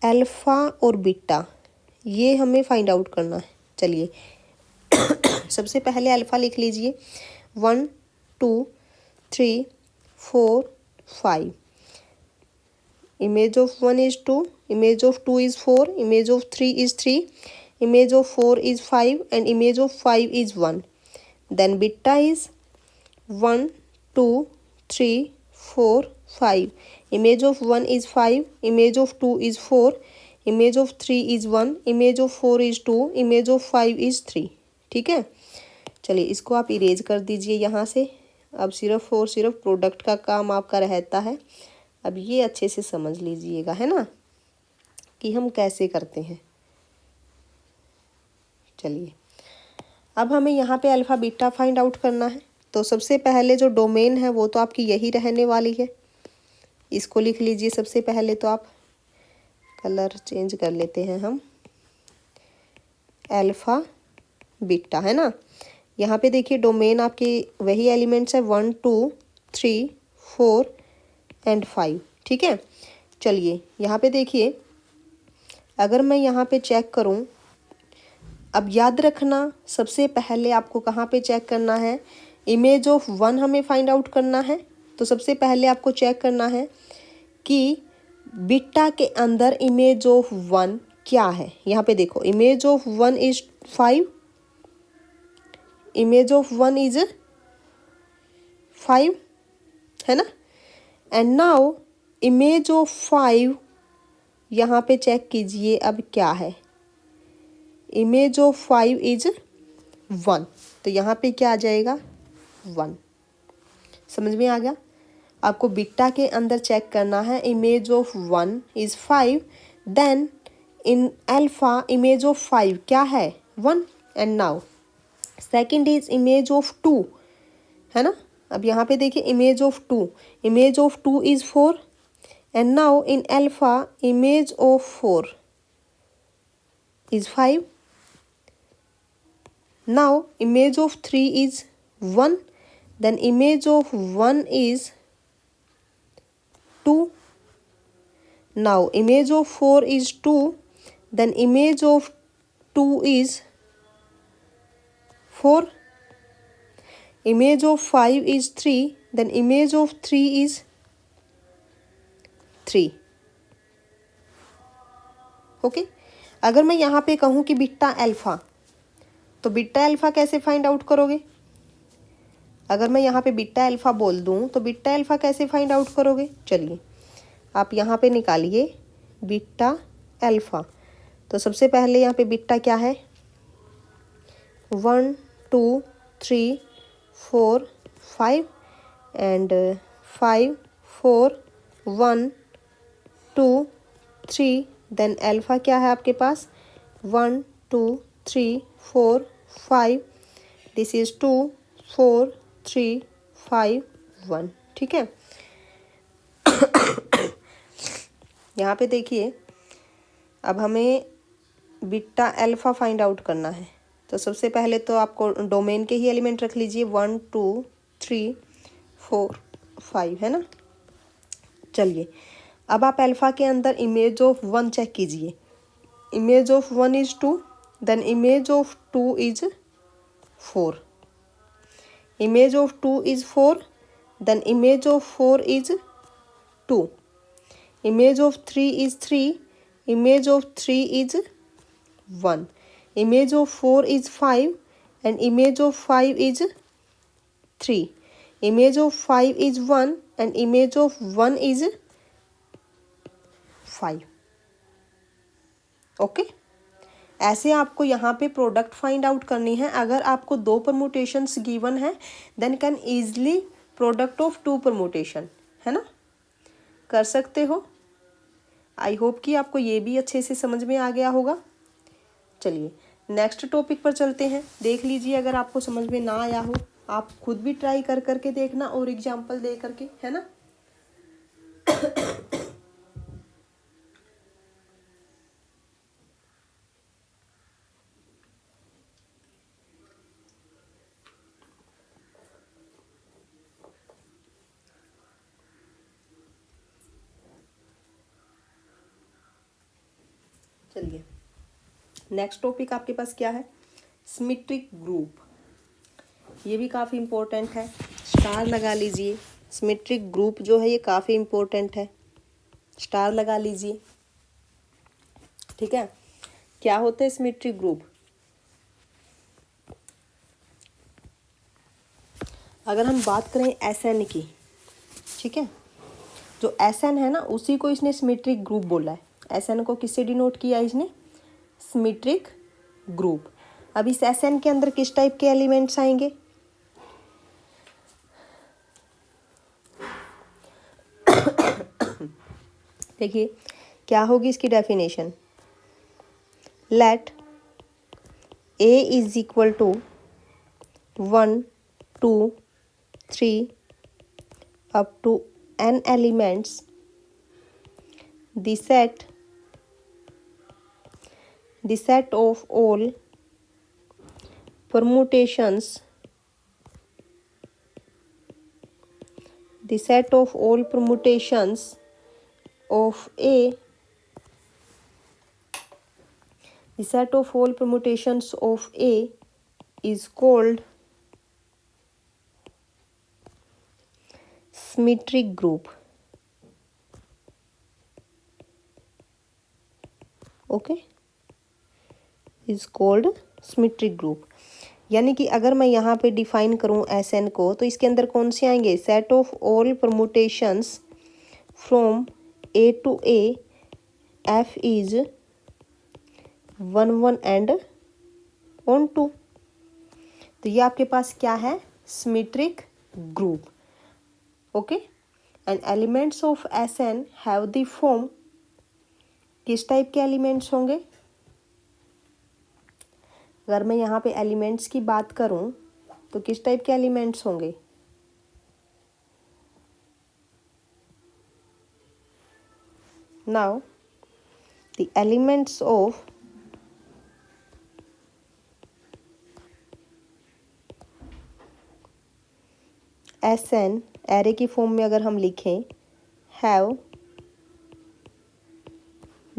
अल्फ़ा और बीटा ये हमें फाइंड आउट करना है। चलिए सबसे पहले अल्फ़ा लिख लीजिए, 1 2 3 4 5। Image of 1 is 2, image of 2 is 4, image of 3 is 3, image of 4 is 5 and image of 5 is 1. Then beta is 1 2 3 4 5. Image of 1 is 5, image of 2 is 4, image of 3 is 1, image of 4 is 2, image of 5 is 3। ठीक है, चलिए इसको आप erase कर दीजिए यहाँ से। अब सिर्फ और सिर्फ प्रोडक्ट का काम आपका रहता है। अब ये अच्छे से समझ लीजिएगा, है ना, कि हम कैसे करते हैं। चलिए अब हमें यहाँ पे अल्फ़ा बीटा फाइंड आउट करना है। तो सबसे पहले जो डोमेन है वो तो आपकी यही रहने वाली है, इसको लिख लीजिए। सबसे पहले तो आप कलर चेंज कर लेते हैं हम, अल्फ़ा बीटा, है ना। यहाँ पे देखिए डोमेन आपके वही एलिमेंट्स है 1 2 3 4 एंड 5। ठीक है, चलिए यहाँ पे देखिए, अगर मैं यहाँ पे चेक करूँ, अब याद रखना सबसे पहले आपको कहाँ पे चेक करना है, इमेज ऑफ 1 हमें फाइंड आउट करना है। तो सबसे पहले आपको चेक करना है कि बीटा के अंदर इमेज ऑफ 1 क्या है। यहाँ पे देखो, image of 1 is 5, image of 1 is 5, है ना। एंड नाउ इमेज ऑफ 5 यहाँ पे चेक कीजिए अब क्या है, इमेज ऑफ 5 इज 1। तो यहाँ पे क्या आ जाएगा, 1। समझ में आ गया। आपको बीटा के अंदर चेक करना है, image of 1 is 5, then in alpha image of 5 क्या है, 1। And now second is image of 2, है ना। अब यहाँ पे देखिए image of 2, image of 2 is 4 and now in alpha image of 4 is 5। Now image of 3 is 1, then image of 1 is 2. Now image of 4 is 2, then image of 2 is 4. Image of 5 is 3, then image of 3 is 3. Okay, अगर मैं यहाँ पे कहूँ कि beta alpha, तो beta alpha कैसे find out करोगे। अगर मैं यहाँ पे बीटा अल्फ़ा बोल दूँ तो बीटा अल्फ़ा कैसे फाइंड आउट करोगे। चलिए आप यहाँ पे निकालिए बीटा अल्फ़ा। तो सबसे पहले यहाँ पे बीटा क्या है, 1 2 3 4 5 एंड 5 4 1 2 3, देन अल्फ़ा क्या है आपके पास, 1 2 3 4 5, दिस इज 2 4 3 5 1। ठीक है, यहाँ पे देखिए अब हमें बीटा अल्फ़ा फाइंड आउट करना है। तो सबसे पहले तो आपको डोमेन के ही एलिमेंट रख लीजिए, 1 2 3 4 5 है ना। चलिए अब आप अल्फ़ा के अंदर इमेज ऑफ 1 चेक कीजिए। Image of 1 is 2, then image of 2 is 4, image of 2 is 4, then image of 4 is 2, image of 3 is 3, image of 3 is 1, image of 4 is 5, and image of 5 is 3, image of 5 is 1, and image of 1 is 5. Okay ऐसे आपको यहाँ पे product find out करनी है। अगर आपको 2 permutations given है then can easily product of 2 permutation, है ना, कर सकते हो। आई होप कि आपको ये भी अच्छे से समझ में आ गया होगा। चलिए नेक्स्ट टॉपिक पर चलते हैं। देख लीजिए अगर आपको समझ में ना आया हो आप खुद भी ट्राई कर करके देखना और एग्जाम्पल दे करके, है ना। चलिए नेक्स्ट टॉपिक आपके पास क्या है, सिमेट्रिक ग्रुप। ये भी काफ़ी इम्पोर्टेंट है, स्टार लगा लीजिए। सिमेट्रिक ग्रुप जो है ये काफ़ी इम्पोर्टेंट है, स्टार लगा लीजिए। ठीक है, क्या होता है सिमेट्रिक ग्रुप? अगर हम बात करें एसएन की, ठीक है, जो एसएन है ना उसी को इसने सिमेट्रिक ग्रुप बोला है। एसएन को किससे डिनोट किया इसने? Symmetric group. अब इस एसएन के अंदर किस टाइप के एलिमेंट्स आएंगे? देखिए क्या होगी इसकी definition, let A is equal to 1 2 3 up to n elements, the set of all permutations, the set of all permutations of A, the set of all permutations of A is called symmetric group. Okay, is called symmetric group. यानी कि अगर मैं यहाँ पे define करूँ S N को तो इसके अंदर कौन से आएंगे? Set of all permutations from A to A, F is 1 1 and 2। तो ये आपके पास क्या है? Symmetric group. Okay, and elements of S N have the form, किस टाइप के एलिमेंट्स होंगे? अगर मैं यहाँ पे एलिमेंट्स की बात करूँ तो किस टाइप के एलिमेंट्स होंगे? Now the elements of S an array की फॉर्म में अगर हम लिखें, हैव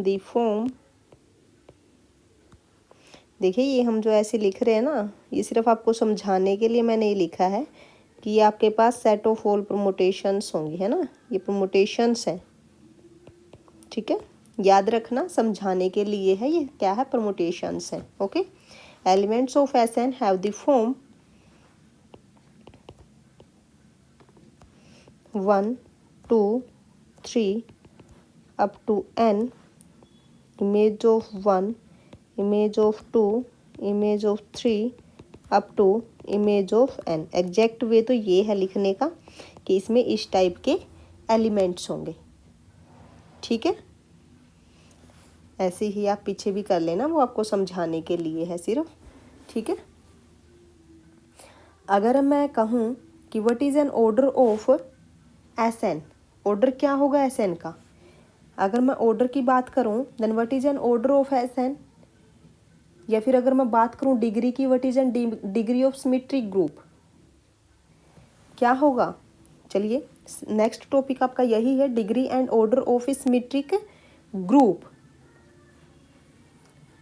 द फॉर्म, देखिए ये हम जो ऐसे लिख रहे हैं ना, ये सिर्फ आपको समझाने के लिए मैंने ये लिखा है कि ये आपके पास सेट ऑफ ऑल परमुटेशंस होंगी, है ना, ये परमुटेशंस हैं। ठीक है, याद रखना, समझाने के लिए है, ये क्या है? परमुटेशंस हैं। Okay, elements of S N have the form 1 2 3 up to n, image of 1, image of 2, image of 3 up to image of n। Exact वे तो ये है लिखने का कि इसमें इस टाइप के एलिमेंट्स होंगे। ठीक है, ऐसे ही आप पीछे भी कर लेना, वो आपको समझाने के लिए है सिर्फ। ठीक है, अगर मैं कहूँ कि what is an order of S N, order क्या होगा एस एन का? अगर मैं ऑर्डर की बात करूं then what is an order of S N, या फिर अगर मैं बात करूं डिग्री की, what is an degree of symmetric group, क्या होगा? चलिए नेक्स्ट टॉपिक आपका यही है, degree and order of a symmetric group.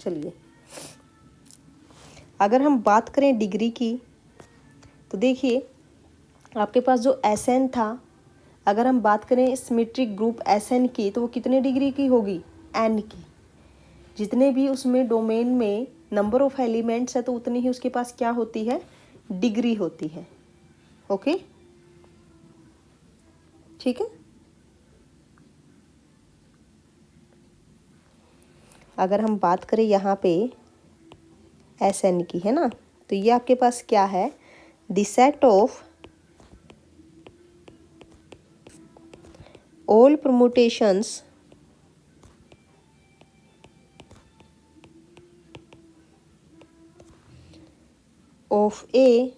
चलिए अगर हम बात करें डिग्री की, तो देखिए आपके पास जो Sn था, अगर हम बात करें सिमेट्रिक ग्रुप Sn की, तो वो कितने डिग्री की होगी? n की। जितने भी उसमें डोमेन में नंबर ऑफ एलिमेंट्स है, तो उतनी ही उसके पास क्या होती है? डिग्री होती है। ओके, ठीक है। अगर हम बात करें यहाँ पे Sn की, है ना, तो ये आपके पास क्या है? The set of all permutations of A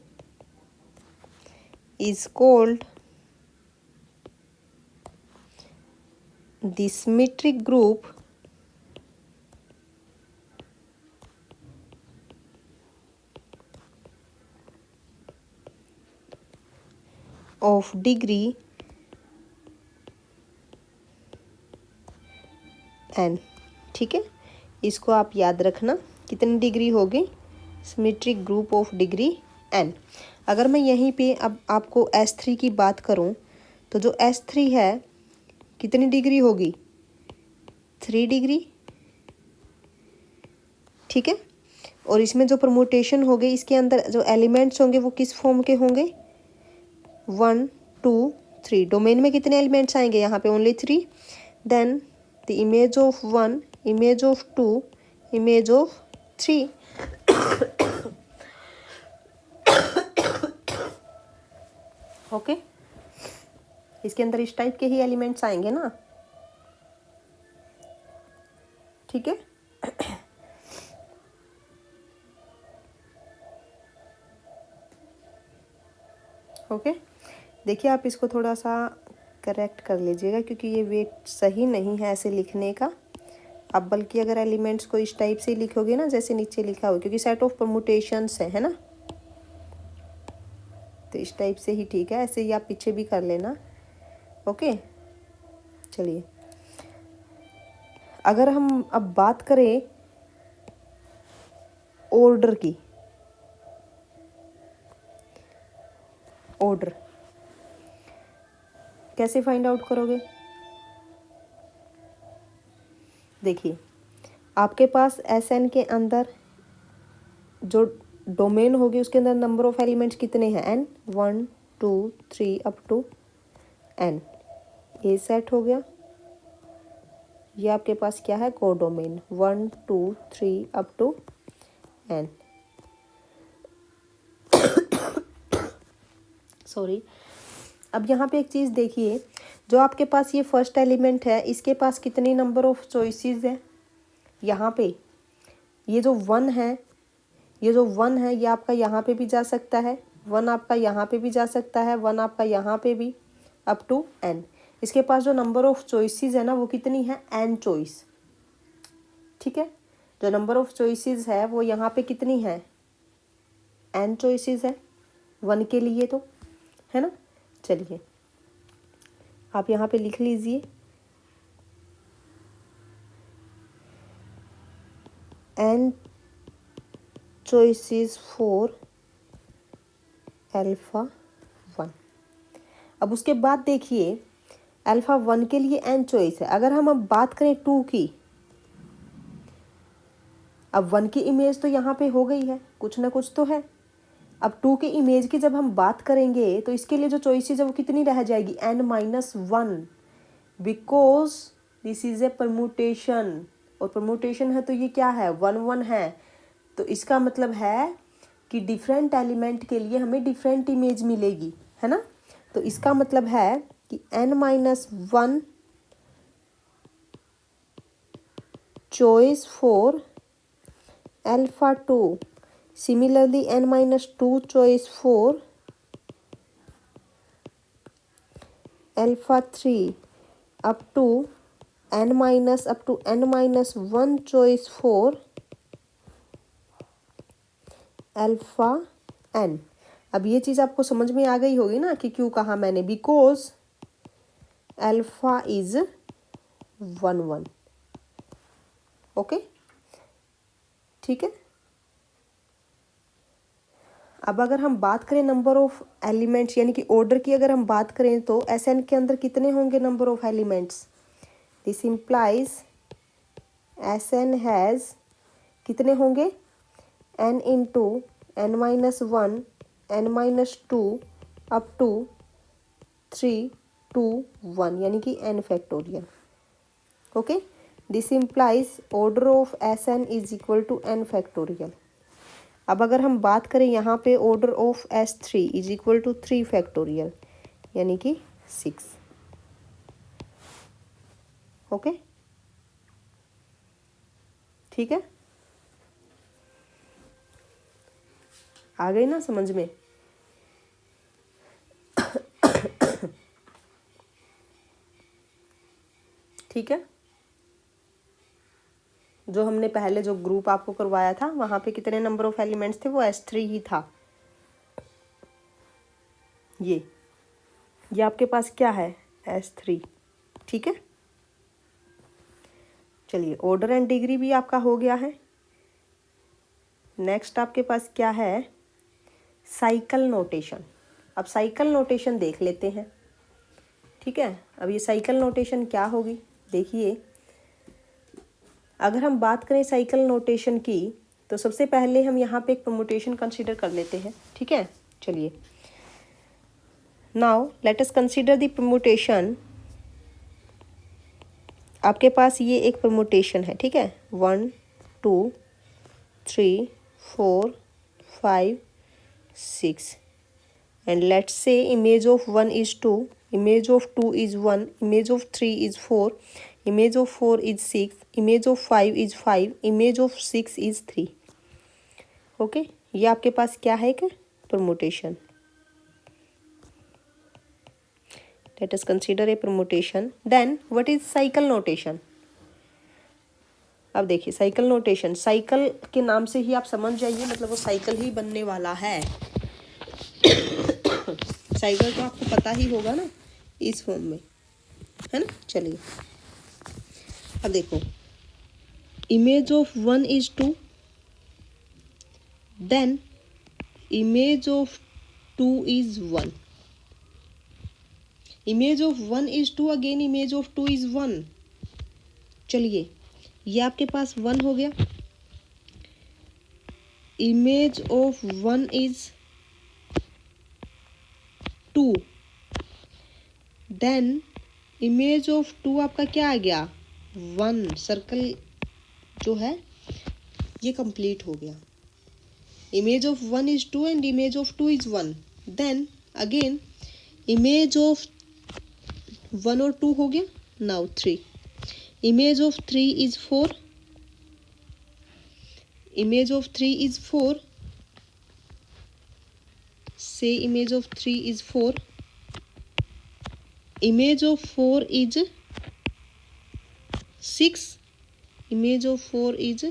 is called the symmetric group of degree n। ठीक है, इसको आप याद रखना, कितनी डिग्री होगी? Symmetric group of degree n। अगर मैं यहीं पे अब आपको S3 की बात करूं, तो जो S3 है कितनी डिग्री होगी? 3 डिग्री। ठीक है, और इसमें जो परमुटेशन होंगे, इसके अंदर जो एलिमेंट्स होंगे वो किस फॉर्म के होंगे? 1 2 3। डोमेन में कितने एलिमेंट्स आएंगे? यहाँ पे only 3। Then the image of 1, image of 2, image of 3। Okay, इसके अंदर इस टाइप के ही एलिमेंट्स आएंगे ना। ठीक है, ओके। देखिए आप इसको थोड़ा सा करेक्ट कर लीजिएगा, क्योंकि ये वेट सही नहीं है ऐसे लिखने का। अब बल्कि अगर एलिमेंट्स को इस टाइप से लिखोगे ना, जैसे नीचे लिखा हो, क्योंकि सेट ऑफ परमुटेशंस है ना, तो इस टाइप से ही ठीक है। ऐसे ही आप पीछे भी कर लेना। ओके, चलिए अगर हम अब बात करें ऑर्डर की, ऑर्डर कैसे फाइंड आउट करोगे? देखिए आपके पास Sn के अंदर जो डोमेन होगी, उसके अंदर नंबर ऑफ एलिमेंट्स कितने हैं? n, 1 2 3 up to n। ये सेट हो गया। ये आपके पास क्या है? Codomain 1 2 3 up to n। Sorry. अब यहाँ पे एक चीज़ देखिए, जो आपके पास ये फर्स्ट एलिमेंट है, इसके पास कितनी नंबर ऑफ चॉइसेस है? यहाँ पे ये जो 1 है, ये जो 1 है, ये आपका यहाँ पे भी जा सकता है, 1 आपका यहाँ पे भी जा सकता है, 1 आपका यहाँ पे भी, अप टू n। इसके पास जो नंबर ऑफ चॉइसेस है ना, वो कितनी है? n choice. ठीक है, जो नंबर ऑफ चॉइसेस है वो यहाँ पे कितनी है? n चॉइसेस है 1 के लिए, तो है ना। चलिए आप यहाँ पे लिख लीजिए, n चॉइसेस फॉर अल्फा 1। अब उसके बाद देखिए अल्फा 1 के लिए n चॉइस है। अगर हम अब बात करें 2 की, अब 1 की इमेज तो यहाँ पे हो गई है, कुछ ना कुछ तो है। अब 2 की इमेज की जब हम बात करेंगे, तो इसके लिए जो चॉइसेस है वो कितनी रह जाएगी? n-1, because this is a permutation. और परमुटेशन है तो ये क्या है? 1 1 है। तो इसका मतलब है कि डिफरेंट एलिमेंट के लिए हमें डिफरेंट इमेज मिलेगी, है ना। तो इसका मतलब है कि n-1 चॉइस फॉर अल्फा 2, सिमिलरली n-2 choice for alpha 3 up to n-1 choice for alpha N. अब ये चीज़ आपको समझ में आ गई होगी ना कि क्यों कहा मैंने, बिकॉज अल्फ़ा इज 1 1। ओके, ठीक है। अब अगर हम बात करें नंबर ऑफ एलिमेंट्स यानी कि ऑर्डर की अगर हम बात करें तो एस एन के अंदर कितने होंगे number of elements? This implies S N has कितने होंगे? N into n-1 n-2 up to 3 2 1 यानी कि n factorial. Okay, this implies order of S N is equal to n factorial. अब अगर हम बात करें यहाँ पे order of S3 is equal to 3 factorial यानी कि 6। ओके, ठीक है, आ गई ना समझ में? ठीक है, जो हमने पहले जो ग्रुप आपको करवाया था वहाँ पे कितने नंबर ऑफ एलिमेंट्स थे? वो S3 ही था। ये आपके पास क्या है? S3। ठीक है, चलिए ऑर्डर एंड डिग्री भी आपका हो गया है। नेक्स्ट आपके पास क्या है? Cycle notation. अब साइकिल नोटेशन देख लेते हैं। ठीक है, अब ये साइकिल नोटेशन क्या होगी? देखिए, अगर हम बात करें साइकिल नोटेशन की तो सबसे पहले हम यहाँ पे एक परमुटेशन कंसीडर कर लेते हैं। ठीक है, चलिए now let us consider the permutation. आपके पास ये एक परमुटेशन है। ठीक है, 1 2 3 4 5 6 and let's say image of 1 is 2, image of 2 is 1, image of 3 is 4, image of 4 is 6, image of 5 is 5, image of 6 is 3। Okay, ये आपके पास क्या है? कि permutation. Let us consider a permutation. Then what is cycle notation? अब देखिए cycle notation, cycle के नाम से ही आप समझ जाइए, मतलब वो साइकिल ही बनने वाला है। साइकिल तो आपको पता ही होगा ना इस फॉर्म में, है ना? चलिए अब देखो, image of 1 is 2, then image of 2 is 1, image of 1 is 2, again image of 2 is 1। चलिए ये आपके पास 1 हो गया, image of 1 is 2, then image of 2 आपका क्या आ गया? 1। सर्कल जो है ये कंप्लीट हो गया। Image of 1 is 2 and image of 2 is 1। Then again image of 1 और 2 हो गया, now 3। Image of 3 is 4, image of 3 is 4, say image of 3 is 4, image of 4 is 6, image of 4 is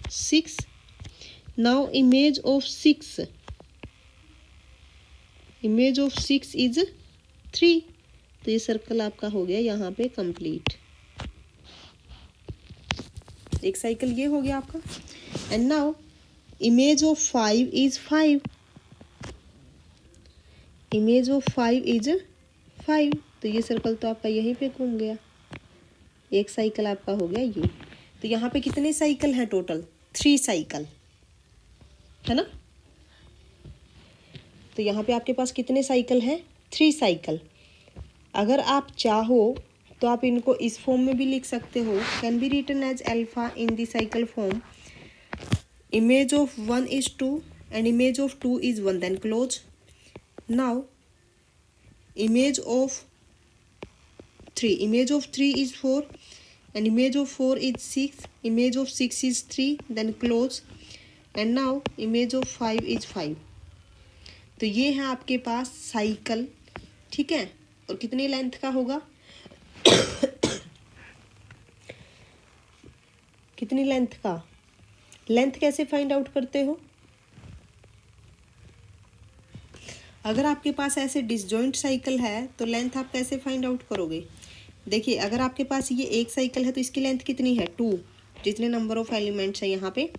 6, now image of 6, image of 6 is 3। तो ये circle आपका हो गया यहाँ पे कंप्लीट। एक साइकिल ये हो गया आपका। And now image of 5 is 5, image of 5 is 5। तो ये सर्कल तो आपका यहीं पे घूम गया, एक साइकिल आपका हो गया ये। तो यहाँ पे कितने साइकिल हैं टोटल? 3 साइकिल, है ना? तो यहाँ पे आपके पास कितने साइकिल हैं? 3 साइकिल। अगर आप चाहो तो आप इनको इस फॉर्म में भी लिख सकते हो, can be written as alpha in the cycle form. Image of 1 is 2 and image of 2 is 1, then close. Now image of 3, image of 3 is 4 and image of 4 is 6, image of 6 is 3, then close। and now image of 5 is 5। तो ये है आपके पास cycle. ठीक है, और कितनी length का होगा? कितनी लेंथ का? लेंथ कैसे फाइंड आउट करते हो? अगर आपके पास ऐसे डिसजॉइंट साइकिल है तो लेंथ आप कैसे फाइंड आउट करोगे? देखिए, अगर आपके पास ये एक साइकिल है तो इसकी लेंथ कितनी है? 2, जितने नंबर ऑफ एलिमेंट्स है यहाँ पे।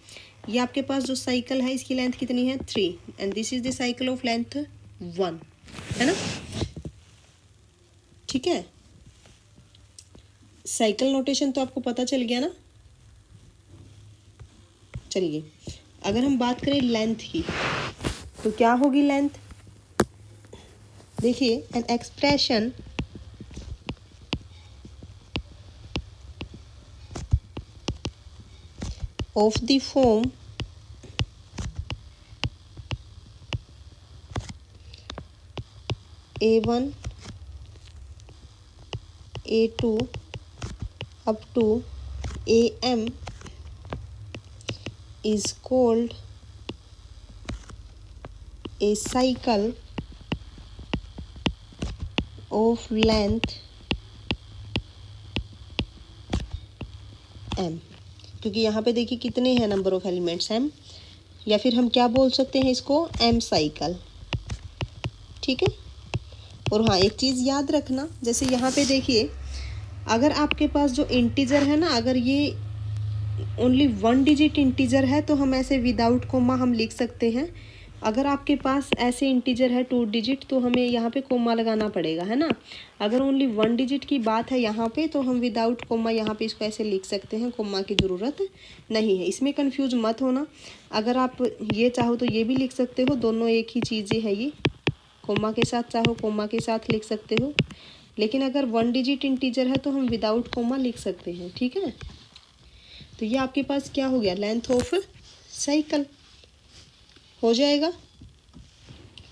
ये आपके पास जो साइकिल है इसकी लेंथ कितनी है? 3, and this is the cycle of length 1, है ना? ठीक है, साइकिल नोटेशन तो आपको पता चल गया ना। चलिए, अगर हम बात करें लेंथ की तो क्या होगी लेंथ? देखिए, an expression of the form A1 A2 up to AM is called a cycle of length m, क्योंकि यहाँ पे देखिए कितने हैं नंबर ऑफ एलिमेंट्स m, या फिर हम क्या बोल सकते हैं इसको? m cycle. ठीक है। और हाँ, एक चीज़ याद रखना, जैसे यहाँ पे देखिए, अगर आपके पास जो इंटीजर है ना, अगर ये ओनली 1 डिजिट इंटीजर है तो हम ऐसे विदाउट कोमा हम लिख सकते हैं। अगर आपके पास ऐसे इंटीजर है 2 डिजिट तो हमें यहाँ पे कोमा लगाना पड़ेगा, है ना। अगर ओनली 1 डिजिट की बात है यहाँ पे तो हम विदाउट कोमा यहाँ पे इसको ऐसे लिख सकते हैं, कोमा की ज़रूरत नहीं है। इसमें कंफ्यूज मत होना, अगर आप ये चाहो तो ये भी लिख सकते हो, दोनों एक ही चीज़ें हैं। ये कोमा के साथ चाहो कोमा के साथ लिख सकते हो, लेकिन अगर 1 डिजिट इंटीजर है तो हम विदाउट कोमा लिख सकते हैं। ठीक है, तो ये आपके पास क्या हो गया? लेंथ ऑफ साइकिल हो जाएगा।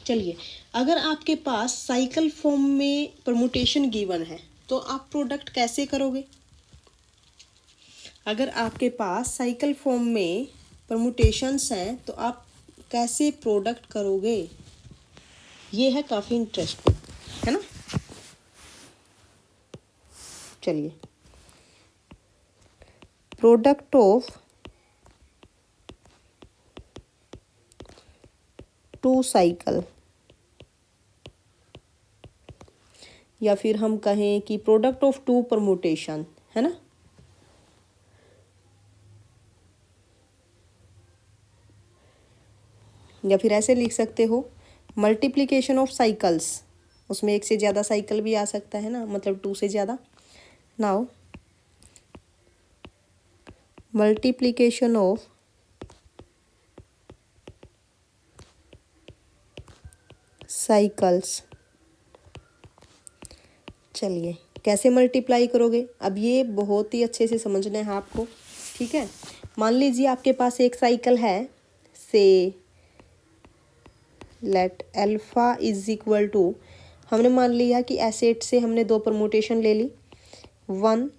चलिए, अगर आपके पास साइकिल फॉर्म में परमुटेशन गिवन है तो आप प्रोडक्ट कैसे करोगे? अगर आपके पास साइकिल फॉर्म में परमुटेशंस हैं तो आप कैसे प्रोडक्ट करोगे? ये है काफ़ी इंटरेस्टिंग, है ना। चलिए, प्रोडक्ट ऑफ 2 साइकिल, या फिर हम कहें कि प्रोडक्ट ऑफ 2 परमुटेशन, है ना। या फिर ऐसे लिख सकते हो, मल्टीप्लिकेशन ऑफ साइकिल्स, उसमें एक से ज़्यादा साइकिल भी आ सकता है ना, मतलब 2 से ज़्यादा। Now multiplication of cycles. चलिए, कैसे मल्टीप्लाई करोगे? अब ये बहुत ही अच्छे से समझना है आपको। ठीक है, मान लीजिए आपके पास एक साइकिल है, say let alpha is equal to, हमने मान लिया कि एसेट से हमने 2 परमुटेशन ले ली, 1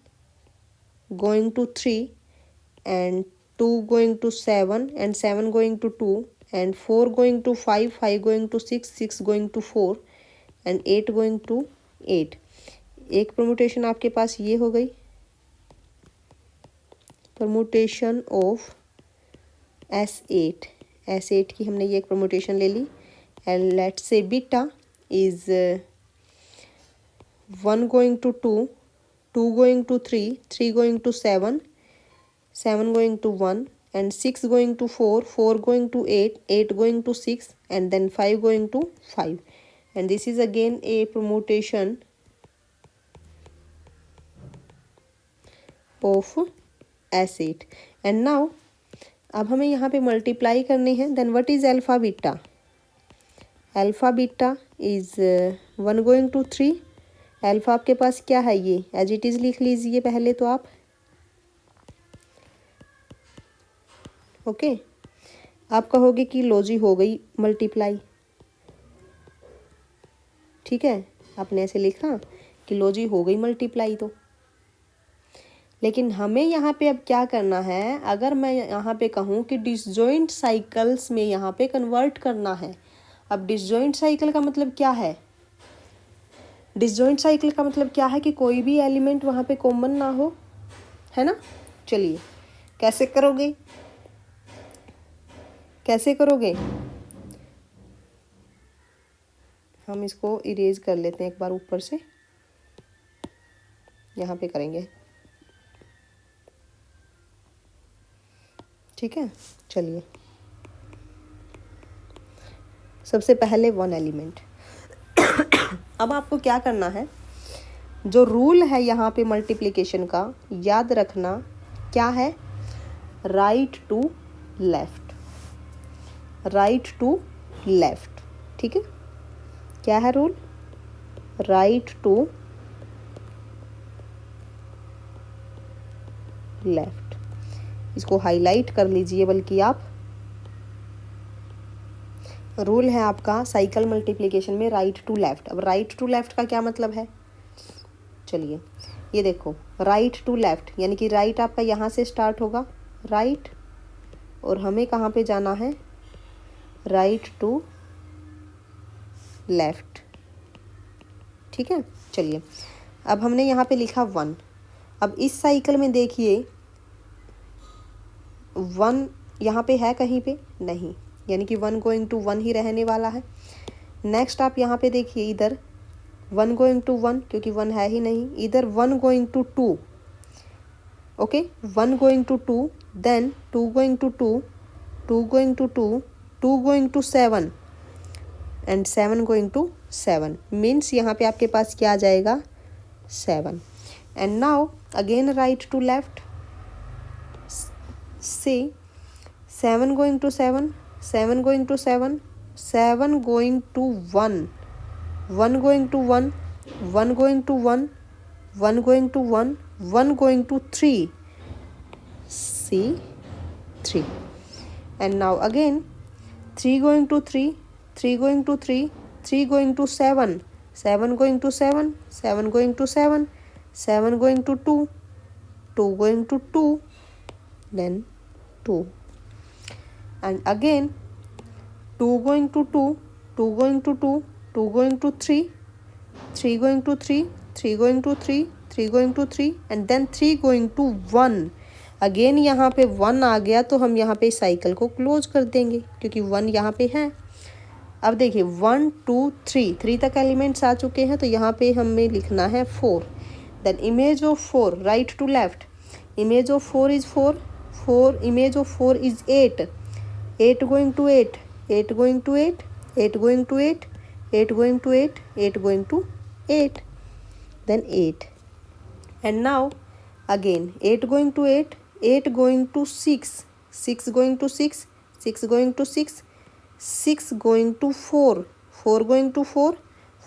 going to 3 and 2 going to 7 and 7 going to 2 and 4 going to 5, 5 going to 6, 6 going to 4 and 8 going to 8। एक परमुटेशन आपके पास ये हो गई, परमुटेशन ऑफ S8 की हमने ये एक परमुटेशन ले ली। And let's say beta is 1 going to 2, 2 going to 3, 3 going to 7, 7 going to 1 and 6 going to 4, 4 going to 8, 8 going to 6 and then 5 going to 5, and this is again a permutation of S8। and now अब हमें यहाँ पे multiply करनी है। Then what is alpha beta? Alpha beta is 1 going to 3। Alpha आपके पास क्या है? ये एज इट इज़ लिख लीजिए पहले तो आप। ओके, आप कहोगे कि लो जी हो गई मल्टीप्लाई। ठीक है, आपने ऐसे लिखा कि लो जी हो गई मल्टीप्लाई, तो लेकिन हमें यहाँ पे अब क्या करना है? अगर मैं यहाँ पे कहूँ कि डिसजॉइंट साइकिल्स में यहाँ पे कन्वर्ट करना है। अब डिसजॉइंट साइकिल का मतलब क्या है? डिसजॉइंट साइकिल का मतलब क्या है कि कोई भी एलिमेंट वहाँ पे कॉमन ना हो, है ना। चलिए, कैसे करोगे? कैसे करोगे? हम इसको इरेज कर लेते हैं एक बार ऊपर से, यहाँ पे करेंगे, ठीक है। चलिए सबसे पहले 1 एलिमेंट। अब आपको क्या करना है, जो रूल है यहाँ पे मल्टीप्लिकेशन का, याद रखना क्या है, right to left, right to left, ठीक है। क्या है रूल, राइट टू लेफ्ट। इसको हाईलाइट कर लीजिए, बल्कि आप, रूल है आपका साइकिल मल्टीप्लिकेशन में राइट टू लेफ्ट। अब राइट टू लेफ्ट का क्या मतलब है, चलिए ये देखो, राइट टू लेफ्ट यानी कि राइट आपका यहाँ से स्टार्ट होगा, राइट, और हमें कहाँ पे जाना है, राइट टू लेफ्ट, ठीक है। चलिए अब हमने यहाँ पे लिखा 1। अब इस साइकिल में देखिए 1 यहाँ पे है कहीं पे नहीं, यानी कि 1 गोइंग टू 1 ही रहने वाला है। नेक्स्ट आप यहाँ पे देखिए, इधर 1 गोइंग टू 1, क्योंकि 1 है ही नहीं। इधर 1 going to 2, okay, 1 going to 2, then 2 going to 2, 2 going to 2, 2 going to 7 and 7 going to 7, means यहाँ पे आपके पास क्या आ जाएगा, 7। And now again right to left, say 7 going to 7, 7 going to 7, 7 going to 1, 1 going to 1, 1 going to 1, 1 going to 1, 1 going to 3, see 3, and now again 3 going to 3, 3 going to 3, 3 going to 7, 7 going to 7, 7 going to 7, 7 going to 2, 2 going to 2, then 2, and again 2 going to 2, 2 going to 2, 2 going to 3, 3 going to 3, 3 going to 3, 3 going to 3, and then 3 going to 1। Again यहाँ पे 1 आ गया तो हम यहाँ पे cycle को close कर देंगे, क्योंकि 1 यहाँ पे है। अब देखिए 1 2 3, 3 तक एलिमेंट्स आ चुके हैं, तो यहाँ पे हमें लिखना है 4। Then image of 4 right to left, image of 4 is 4, 4 image of 4 is 8, 8 going to 8, 8 going to 8, 8 going to 8, 8 going to 8, 8 going to 8, then 8, and now again 8 going to 8, 8 going to 6, 6 going to 6, 6 going to 6, 6 going to 4, 4 going to 4,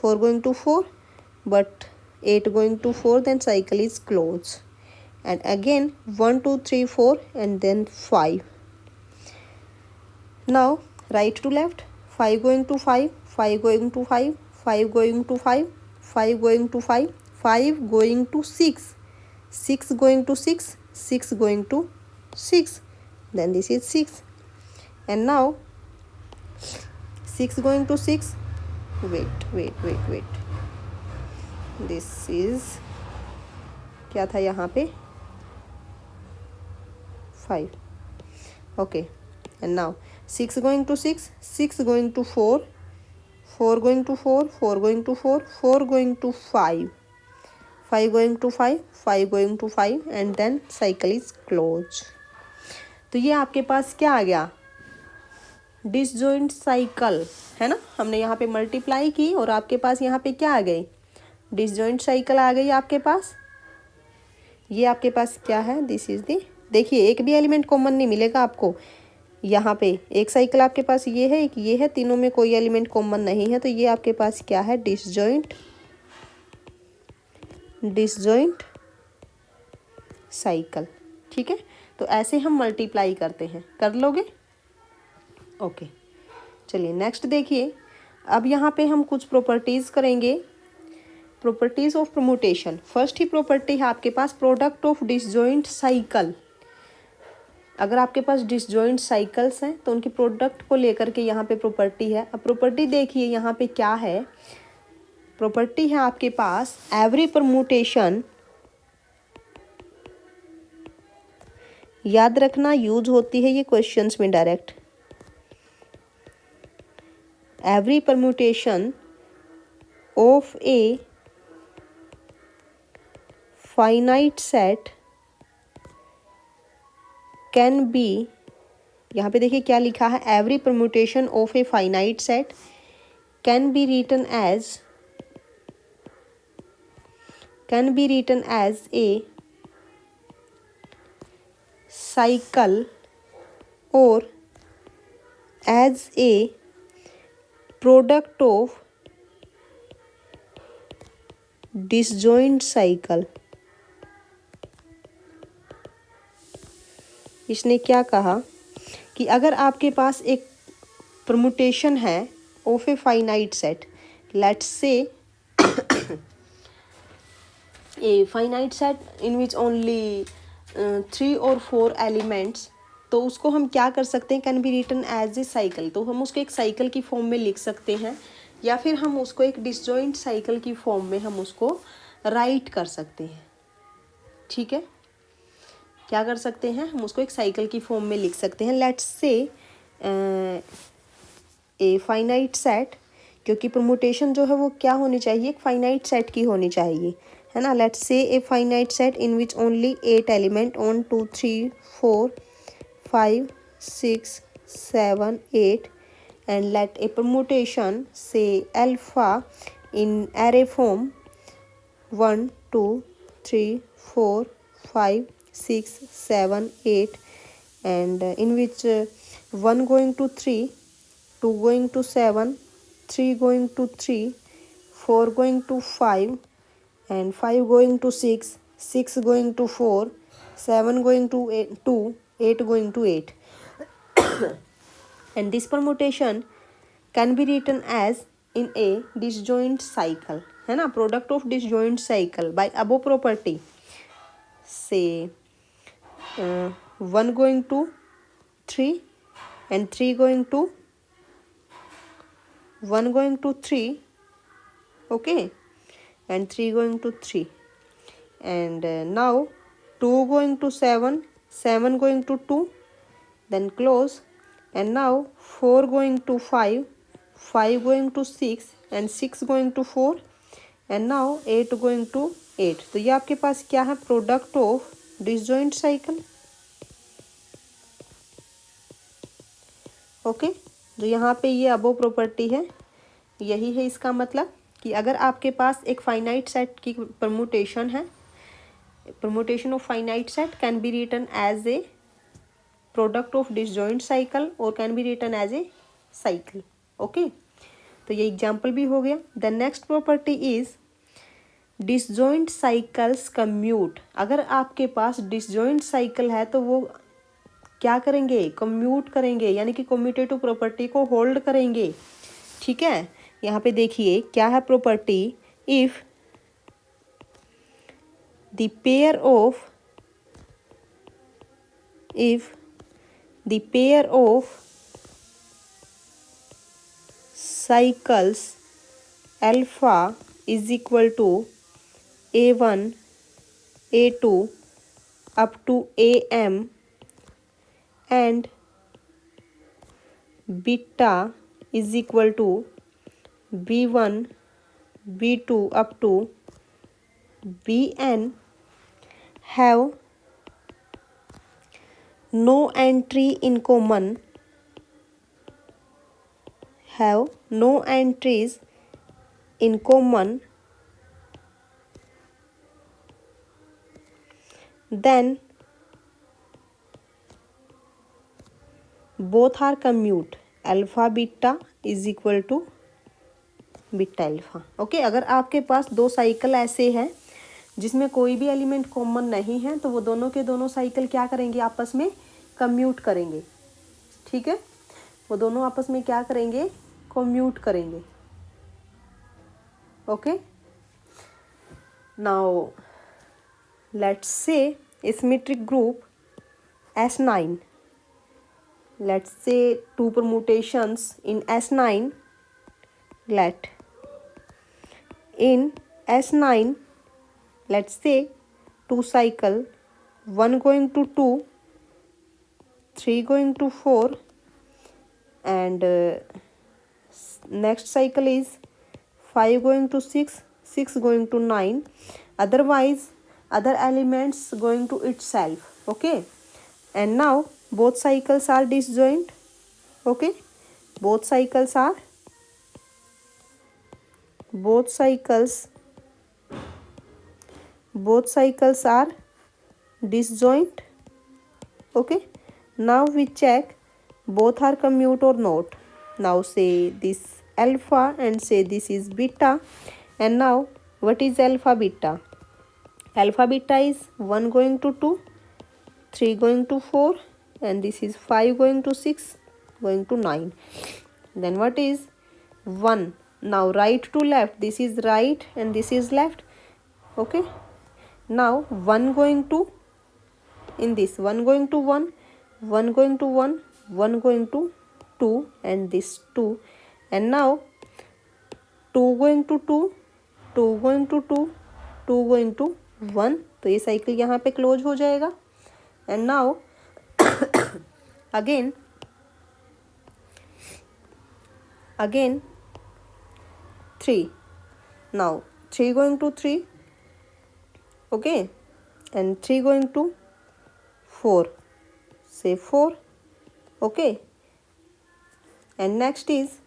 4 going to 4, but 8 going to 4, then cycle is closed, and again 1 2 3 4 and then 5. Now right to left, 5 going to 5, 5 going to 5, 5 going to 5, 5 going to 5, 5 going to 6, 6 going to 6, 6 going to 6, then this is 6, and now 6 going to 6, wait, this is क्या था यहाँ पे 5, okay, and now 6 going to 6, 6 going to 4, 4 going to 4, 4 going to 4, 4 going to 5, 5 going to 5, 5 going to 5, and then cycle is closed। तो ये आपके पास क्या आ गया, डिसजॉइंट साइकिल है ना। हमने यहाँ पे मल्टीप्लाई की और आपके पास यहाँ पे क्या आ गई, डिसजॉइंट साइकिल आ गई आपके पास। ये आपके पास क्या है, दिस इज दी, देखिए एक भी एलिमेंट कॉमन नहीं मिलेगा आपको यहाँ पे। एक साइकिल आपके पास ये है, एक ये है, तीनों में कोई एलिमेंट कॉमन नहीं है, तो ये आपके पास क्या है, डिसजॉइंट साइकिल, ठीक है। तो ऐसे हम मल्टीप्लाई करते हैं, कर लोगे, ओके। चलिए नेक्स्ट देखिए, अब यहाँ पे हम कुछ प्रॉपर्टीज़ करेंगे, properties of permutation. First he property है आपके पास प्रोडक्ट ऑफ डिसजॉइंट साइकिल। अगर आपके पास डिसजॉइंट साइकिल्स हैं तो उनकी प्रोडक्ट को लेकर के यहाँ पे प्रॉपर्टी है। अब प्रॉपर्टी देखिए यहाँ पे क्या है, प्रॉपर्टी है आपके पास एवरी परम्यूटेशन, याद रखना यूज होती है ये क्वेश्चंस में direct, every permutation of a finite set can be, यहाँ पे देखिए क्या लिखा है, every permutation of a finite set can be written as a cycle or as a product of disjoint cycle। इसने क्या कहा कि अगर आपके पास एक परमुटेशन है of a finite set, let's say a finite set in which only 3 or 4 elements, तो उसको हम क्या कर सकते हैं, can be written as a cycle. तो हम उसको एक साइकिल की फॉर्म में लिख सकते हैं, या फिर हम उसको एक डिसजॉइंट साइकिल की फॉर्म में हम उसको राइट कर सकते हैं। ठीक है, क्या कर सकते हैं, हम उसको एक साइकिल की फॉर्म में लिख सकते हैं। Let's say a finite set, क्योंकि परमुटेशन जो है वो क्या होनी चाहिए, एक फाइनाइट सेट की होनी चाहिए, है ना। Let's say a finite set in which only 8 element 1 2 3 4 5 6 7 8 and let a permutation say alpha in array form 1 2 3 4 5 6 7 8 and in which 1 going to 3, 2 going to 7, 3 going to 3, 4 going to 5 and 5 going to 6, 6 going to 4, 7 going to 2, 8 going to 8 and this permutation can be written as in a disjoint cycle, है ना, product of disjoint cycle by above property। say 1 going to 3 and 3 going to 1 going to 3, okay, and 3 going to 3 and now 2 going to 7, 7 going to 2, then close, and now 4 going to 5, 5 going to 6 and 6 going to 4 and now 8 going to 8। तो ये आपके पास क्या है, product of disjoint cycle. Okay, तो यहाँ पे ये अबो प्रॉपर्टी है, यही है इसका मतलब कि अगर आपके पास एक फाइनाइट सेट की परमुटेशन है, permutation of finite set can be written as a product of disjoint cycle और can be written as a cycle. Okay, तो ये एग्जाम्पल भी हो गया। The next property is disjoint cycles commute. अगर आपके पास डिसजॉइंट साइकिल है तो वो क्या करेंगे, कम्यूट करेंगे, यानी कि कम्यूटेटिव प्रॉपर्टी को होल्ड करेंगे। ठीक है, यहाँ पे देखिए क्या है property, if the pair of cycles alpha is equal to a1 a2 up to am and beta is equal to b1 b2 up to bn have no entry in common, have no entries in common, then both are commute, alpha beta is equal to beta alpha. Okay, अगर आपके पास दो cycle ऐसे हैं जिसमें कोई भी element common नहीं है तो वो दोनों के दोनों साइकिल क्या करेंगे, आपस में कम्यूट करेंगे। ठीक है, वो दोनों आपस में क्या करेंगे, कम्यूट करेंगे। ओके, नाउ लेट्स से symmetric group S9, let's say two permutations in S9, let in S9 let's say two cycle, 1 going to 2, 3 going to 4 and next cycle is 5 going to 6, 6 going to 9, otherwise other elements going to itself. Okay, and now both cycles are disjoint. Okay, both cycles are disjoint. Okay, now we check both are commute or not. Now say this alpha and say this is beta, and now what is alpha beta? Alpha beta is 1 going to 2, 3 going to 4, and this is 5 going to 6 going to 9. Then what is 1? Now right to left, this is right and this is left. Okay, now 1 going to, in this 1 going to 1, 1 going to 1, 1 going to 2, and this 2, and now 2 going to 2, 2 going to 2, 2 going to 1. तो ये cycle यहाँ पे close हो जाएगा. And now again 3. Now 3 going to 3. Okay, and 3 going to 4. Say 4. Okay, and next is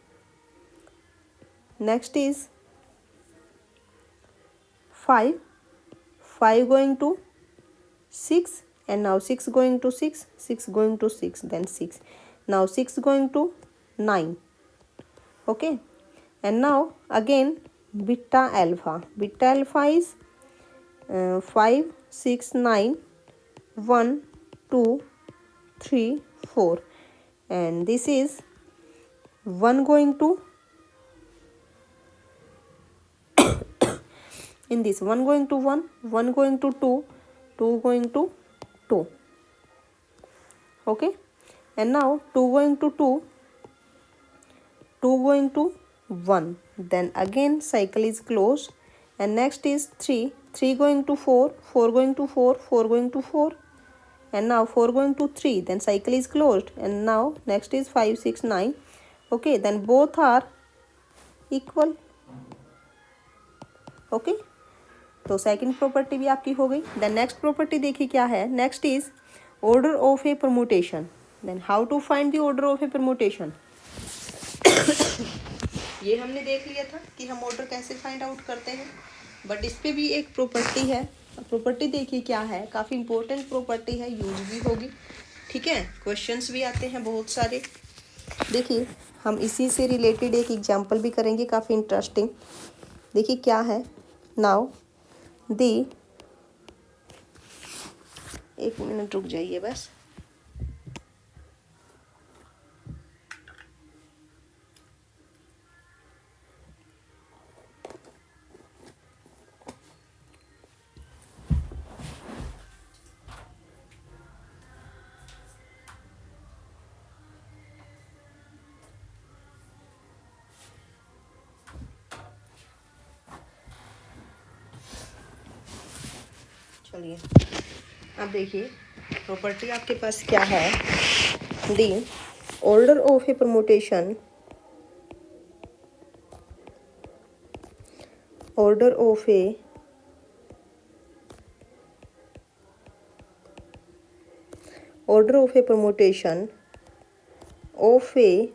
5. 5 going to 6, and now 6 going to 6, 6 going to 6, then 6. Now 6 going to 9. Okay, and now again beta alpha is 5, 6, 9, 1, 2, 3, 4, and this is 1 going to, in this 1 going to 1, 1 going to 2, 2 going to 2. Okay, and now 2 going to 2, 2 going to 1. Then again cycle is closed. And next is 3. 3 going to 4, 4 going to 4, 4 going to 4. And now 4 going to 3. Then cycle is closed. And now next is 5, 6, 9. Okay, then both are equal. Okay, तो second property भी आपकी हो गई. Then next property देखिए क्या है. Next is order of a permutation. Then how to find the order of a permutation. ये हमने देख लिया था कि हम ऑर्डर कैसे फाइंड आउट करते हैं, बट इस पे भी एक प्रॉपर्टी है. प्रॉपर्टी देखिए क्या है, काफ़ी इंपॉर्टेंट प्रॉपर्टी है, यूज भी होगी. ठीक है, क्वेश्चंस भी आते हैं बहुत सारे. देखिए हम इसी से रिलेटेड एक एग्जांपल भी करेंगे, काफ़ी इंटरेस्टिंग. देखिए क्या है. नाउ दी, एक मिनट रुक जाइए बस. चलिए अब देखिए प्रॉपर्टी आपके पास क्या है. दी order of a permutation, order of a permutation of a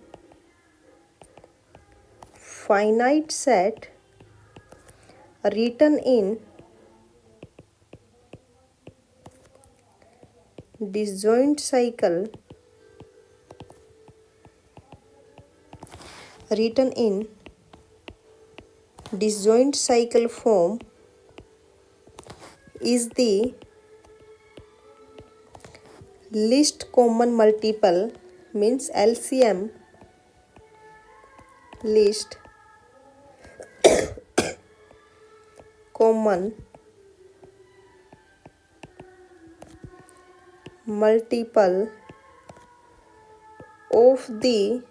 finite set written in disjoint cycle form is the least common multiple, means LCM, least common multiple of the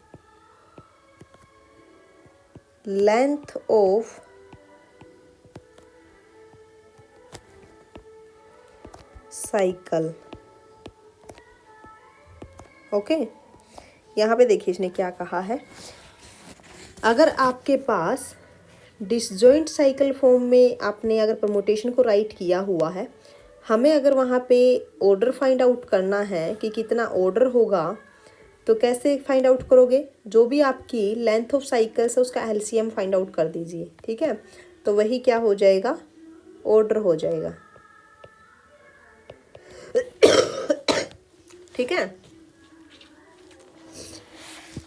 length of cycle. Okay, यहाँ पे देखिए इसने क्या कहा है. अगर आपके पास disjoint cycle form में आपने अगर परमुटेशन को राइट किया हुआ है, हमें अगर वहाँ पे ऑर्डर फाइंड आउट करना है कि कितना ऑर्डर होगा, तो कैसे फाइंड आउट करोगे? जो भी आपकी लेंथ ऑफ साइकिल्स है उसका एलसीएम फाइंड आउट कर दीजिए, ठीक है। तो वही क्या हो जाएगा? ऑर्डर हो जाएगा, ठीक है।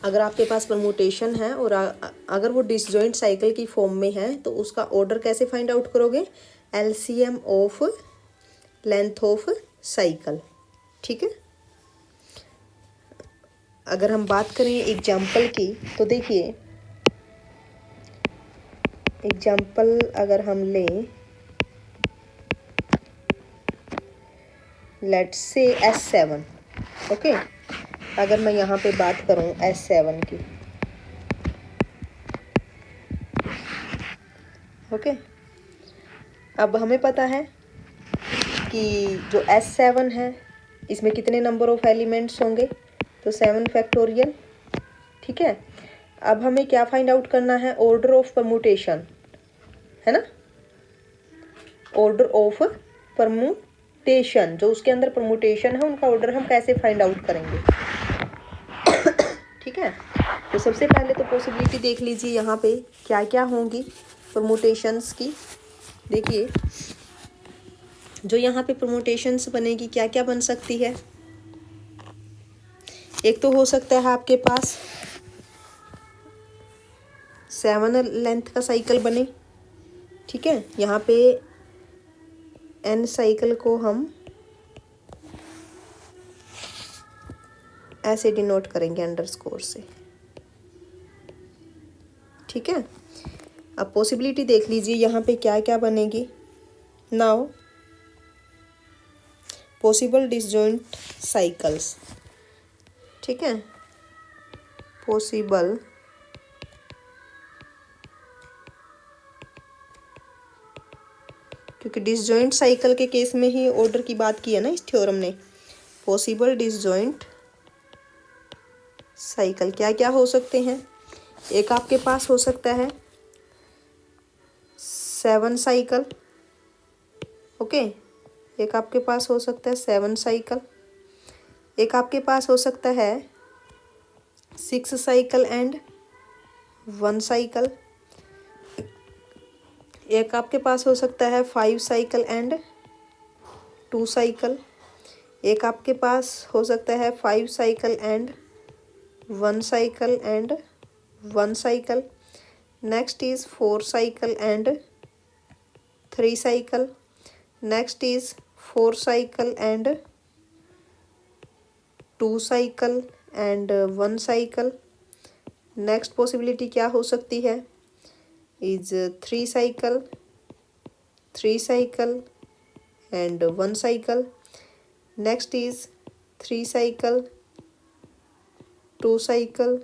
अगर आपके पास परमुटेशन है और अगर वो डिसजॉइंट साइकिल की फॉर्म में है, तो उसका ऑर्डर कैसे फाइंड आउट करोगे? LCM of length of cycle, ठीक है। अगर हम बात करें एग्जाम्पल की, तो देखिए एग्जाम्पल अगर हम लें, लेट्स से S7, ओके। अगर मैं यहाँ पे बात करूँ S7 की, ओके। अब हमें पता है कि जो S7 है इसमें कितने नंबर ऑफ एलिमेंट्स होंगे? तो 7 फैक्टोरियल, ठीक है। अब हमें क्या फाइंड आउट करना है? ऑर्डर ऑफ परमुटेशन, है ना। ऑर्डर ऑफ परमुटेशन, जो उसके अंदर परमुटेशन है उनका ऑर्डर हम कैसे फाइंड आउट करेंगे, ठीक है। तो सबसे पहले तो पॉसिबिलिटी देख लीजिए यहाँ पे क्या क्या होंगी परमुटेशंस की। देखिए जो यहाँ पे परमुटेशंस बनेगी क्या क्या बन सकती है। एक तो हो सकता है आपके पास 7 लेंथ का साइकिल बने, ठीक है। यहाँ पे n साइकिल को हम ऐसे डिनोट करेंगे अंडरस्कोर से, ठीक है। अब पॉसिबिलिटी देख लीजिए यहाँ पे क्या क्या बनेगी। नाउ पॉसिबल डिसजॉइंट साइकिल्स, ठीक है। पॉसिबल क्योंकि डिसजॉइंट साइकिल के केस में ही ऑर्डर की बात की है ना इस थ्योरम ने। पॉसिबल डिसजॉइंट साइकिल क्या क्या हो सकते हैं? एक आपके पास हो सकता है 7 साइकिल, ओके। एक आपके पास हो सकता है 7 साइकिल। एक आपके पास हो सकता है 6 साइकिल एंड 1 साइकिल। एक आपके पास हो सकता है 5 साइकिल एंड 2 साइकिल। एक आपके पास हो सकता है 5 cycle and 1 cycle and 1 cycle. Next is 4 cycle and 3 cycle. Next is 4 cycle and 2 cycle and 1 cycle. Next possibility क्या हो सकती है? Is 3 cycle, 3 cycle and 1 cycle. Next is 3 cycle, 2 cycle,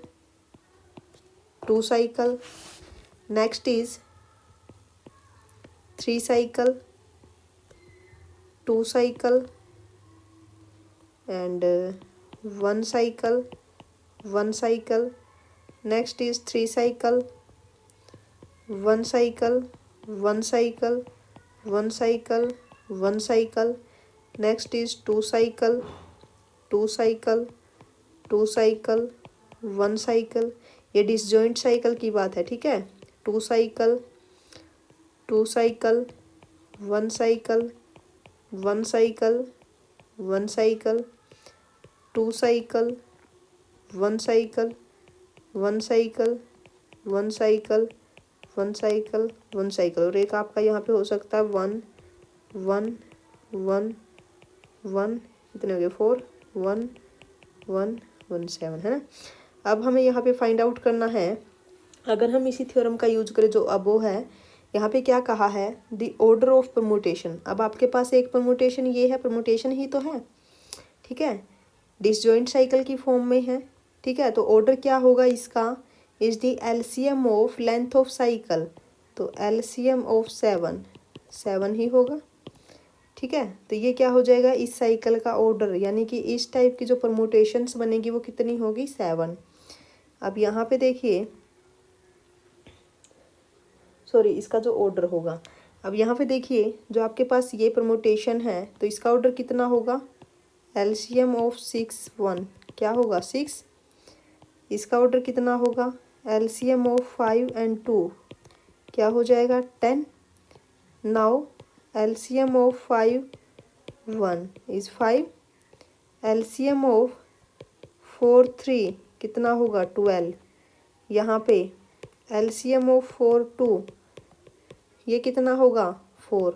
2 cycle. Next is 3 cycle, 2 cycle and 1 cycle, 1 cycle. Next is 3 cycle, 1 cycle, 1 cycle, 1 cycle, 1 cycle. Next is 2 cycle, 2 cycle, 2 cycle, 1 cycle. ये disjoint cycle की बात है, ठीक है। 2 cycle, 2 cycle, 1 cycle, 1 cycle, 1 cycle, 2 cycle, 1 cycle, 1 cycle, 1 cycle, 1 cycle, 1 cycle. और एक आपका यहाँ पे हो सकता है 1 1 1 1, कितने हो गए? 4 1 1 1 7, है ना। अब हमें यहाँ पे फाइंड आउट करना है, अगर हम इसी थ्योरम का यूज करें जो अबो है, यहाँ पे क्या कहा है? The order of permutation. अब आपके पास एक परमुटेशन ये है, परमुटेशन ही तो है, ठीक है, डिसजॉइंट साइकिल की फॉर्म में है, ठीक है। तो ऑर्डर क्या होगा इसका? Is the LCM of length of cycle. तो एलसीएम ऑफ 7 7 ही होगा, ठीक है। तो ये क्या हो जाएगा? इस साइकिल का ऑर्डर, यानी कि इस टाइप की जो परमुटेशंस बनेगी वो कितनी होगी? 7। अब यहाँ पे देखिए सॉरी इसका जो ऑर्डर होगा। अब यहाँ पे देखिए जो आपके पास ये परमुटेशन है तो इसका ऑर्डर कितना होगा, एलसीएम ऑफ 6 1 क्या होगा 6। इसका ऑर्डर कितना होगा, एलसीएम ऑफ 5 एंड 2 क्या हो जाएगा 10। Now LCM of 5 1 is 5, LCM of 4 3 कितना होगा 12। यहाँ पे एलसीएम ऑफ 4 2 ये कितना होगा 4।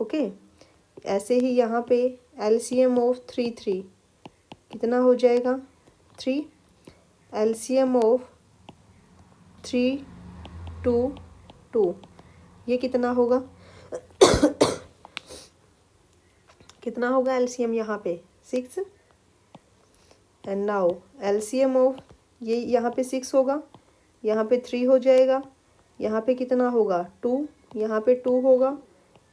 ओके, ऐसे ही यहाँ पे एलसीएम ऑफ 3 3 कितना हो जाएगा 3, एलसीएम ऑफ 3 2 2 ये कितना होगा कितना होगा एलसीएम यहाँ पे 6। एंड नाउ एलसीएम ऑफ ये यहाँ पे 6 होगा, यहाँ पे 3 हो जाएगा, यहाँ पे कितना होगा 2, यहाँ पे 2 होगा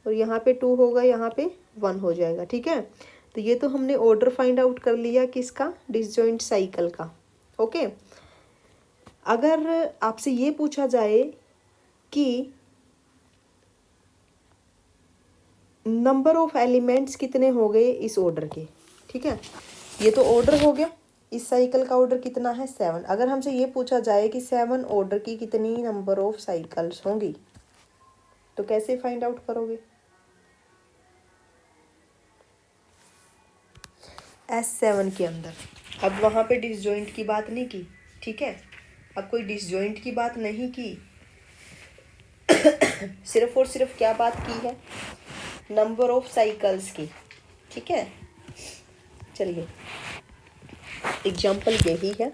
और यहाँ पे 2 होगा, यहाँ पे 1 हो जाएगा। ठीक है, तो ये तो हमने ऑर्डर फाइंड आउट कर लिया किसका, डिसजॉइंट साइकिल का। ओके, अगर आपसे ये पूछा जाए कि नंबर ऑफ एलिमेंट्स कितने हो गए इस ऑर्डर के, ठीक है, ये तो ऑर्डर हो गया, इस साइकिल का ऑर्डर कितना है 7। अगर हमसे ये पूछा जाए कि 7 ऑर्डर की कितनी नंबर ऑफ साइकिल्स होंगी तो कैसे फाइंड आउट करोगे। S7 के अंदर, अब वहाँ पे डिसजॉइंट की बात नहीं की, ठीक है, अब कोई डिसजॉइंट की बात नहीं की सिर्फ और सिर्फ क्या बात की है, नंबर ऑफ साइकिल्स की। ठीक है, चलिए एग्जाम्पल यही है,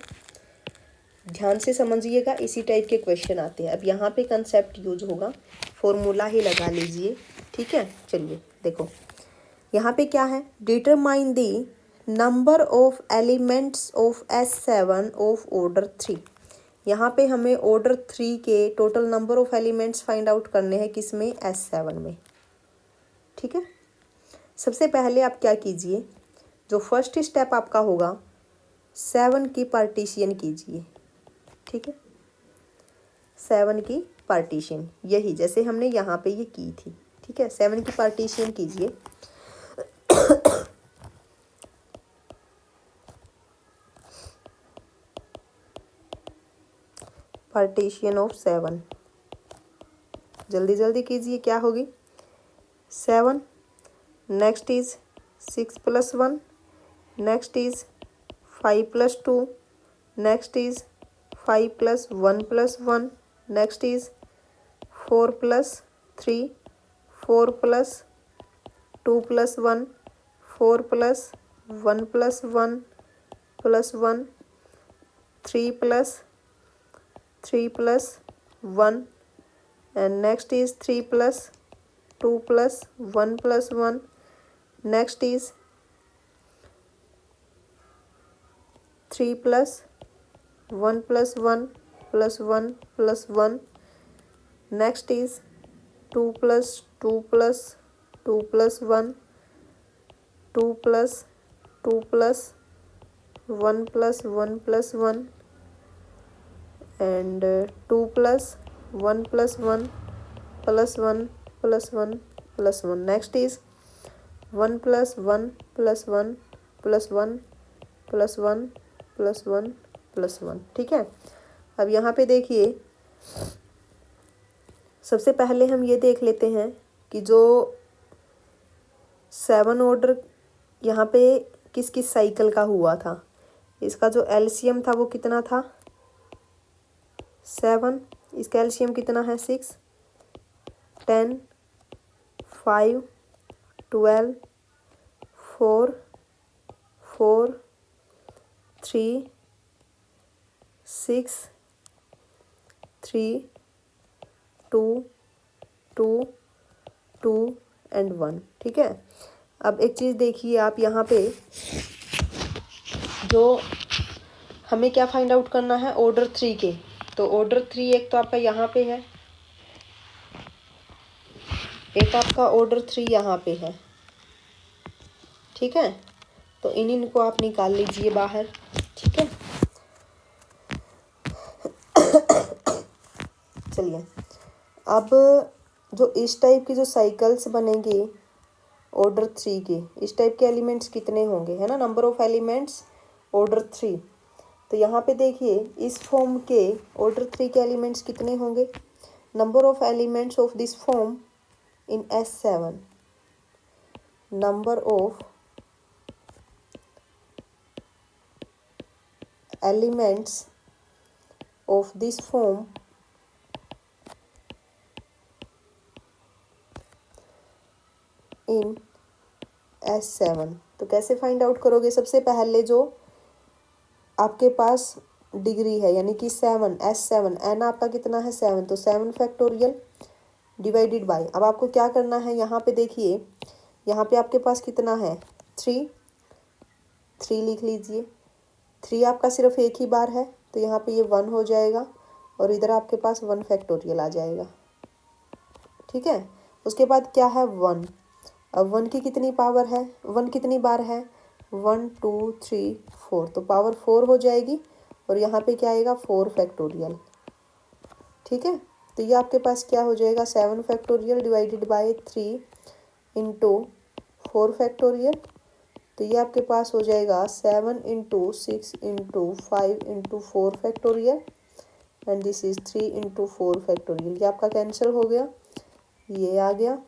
ध्यान से समझिएगा, इसी टाइप के क्वेश्चन आते हैं। अब यहाँ पे कंसेप्ट यूज होगा, फॉर्मूला ही लगा लीजिए। ठीक है, चलिए देखो यहाँ पे क्या है, determine the number of elements of S7 of order 3। यहाँ पे हमें ऑर्डर 3 के total number of elements find out करने हैं, किसमें, S7 में। ठीक है, सबसे पहले आप क्या कीजिए, जो फर्स्ट स्टेप आपका होगा 7 की पार्टीशन कीजिए। ठीक है, 7 की पार्टीशन, यही जैसे हमने यहाँ पे ये की थी। ठीक है, 7 की पार्टीशन कीजिए। पार्टीशन ऑफ 7, जल्दी जल्दी कीजिए, क्या होगी 7, next is 6 + 1, next is 5 + 2, next is 5 + 1 + 1, next is 4 + 3, 4 + 2 + 1, 4 + 1 + 1 + 1, 3 + 3 + 1, and next is 3 + 2 + 1 + 1, next is 3 + 1 + 1 + 1 + 1, next is 2 + 2 + 2 + 1, 2 + 2 + 1 + 1 + 1, and 2 + 1 + 1 + 1 + 1 + 1, next is 1 + 1 + 1 + 1 + 1 + 1 + 1। ठीक है, अब यहाँ पे देखिए, सबसे पहले हम ये देख लेते हैं कि जो 7 ऑर्डर यहाँ पे किस किस साइकिल का हुआ था, इसका जो एलसीएम था वो कितना था 7, इसका एलसीएम कितना है 6, 10, 5, 12, 4, 4, 3, 6, 3, 2, 2, 2 एंड 1। ठीक है, अब एक चीज़ देखिए आप यहाँ पे, जो हमें क्या फाइंड आउट करना है ऑर्डर 3 के, तो ऑर्डर 3 एक तो आपका यहाँ पे है, एक आपका ऑर्डर 3 यहाँ पे है। ठीक है, तो इनको आप निकाल लीजिए बाहर। ठीक है, चलिए अब जो इस टाइप के जो साइकिल्स बनेंगे ऑर्डर 3 के, इस टाइप के एलिमेंट्स कितने होंगे, है ना, नंबर ऑफ एलिमेंट्स ऑर्डर 3। तो यहाँ पे देखिए इस फॉर्म के ऑर्डर 3 के एलिमेंट्स कितने होंगे, number of elements of this form in S7, number of elements of this form in S7। तो कैसे फाइंड आउट करोगे, सबसे पहले जो आपके पास डिग्री है यानी कि 7, S7, एन आपका कितना है 7, तो 7 फैक्टोरियल डिवाइडेड बाय, अब आपको क्या करना है, यहाँ पे देखिए यहाँ पे आपके पास कितना है 3 लिख लीजिए। 3 आपका सिर्फ एक ही बार है तो यहाँ पे ये 1 हो जाएगा और इधर आपके पास 1 फैक्टोरियल आ जाएगा। ठीक है, उसके बाद क्या है 1, अब 1 की कितनी पावर है, 1 कितनी बार है 1 2 3 4, तो पावर 4 हो जाएगी और यहाँ पे क्या आएगा 4 फैक्टोरियल। ठीक है, तो ये आपके पास क्या हो जाएगा 7 factorial divided by 3 into 4 factorial, तो ये आपके पास हो जाएगा 7 into 6 into 5 into 4 factorial and this is 3 into 4 factorial. ये आपका कैंसिल हो गया, ये आ गया,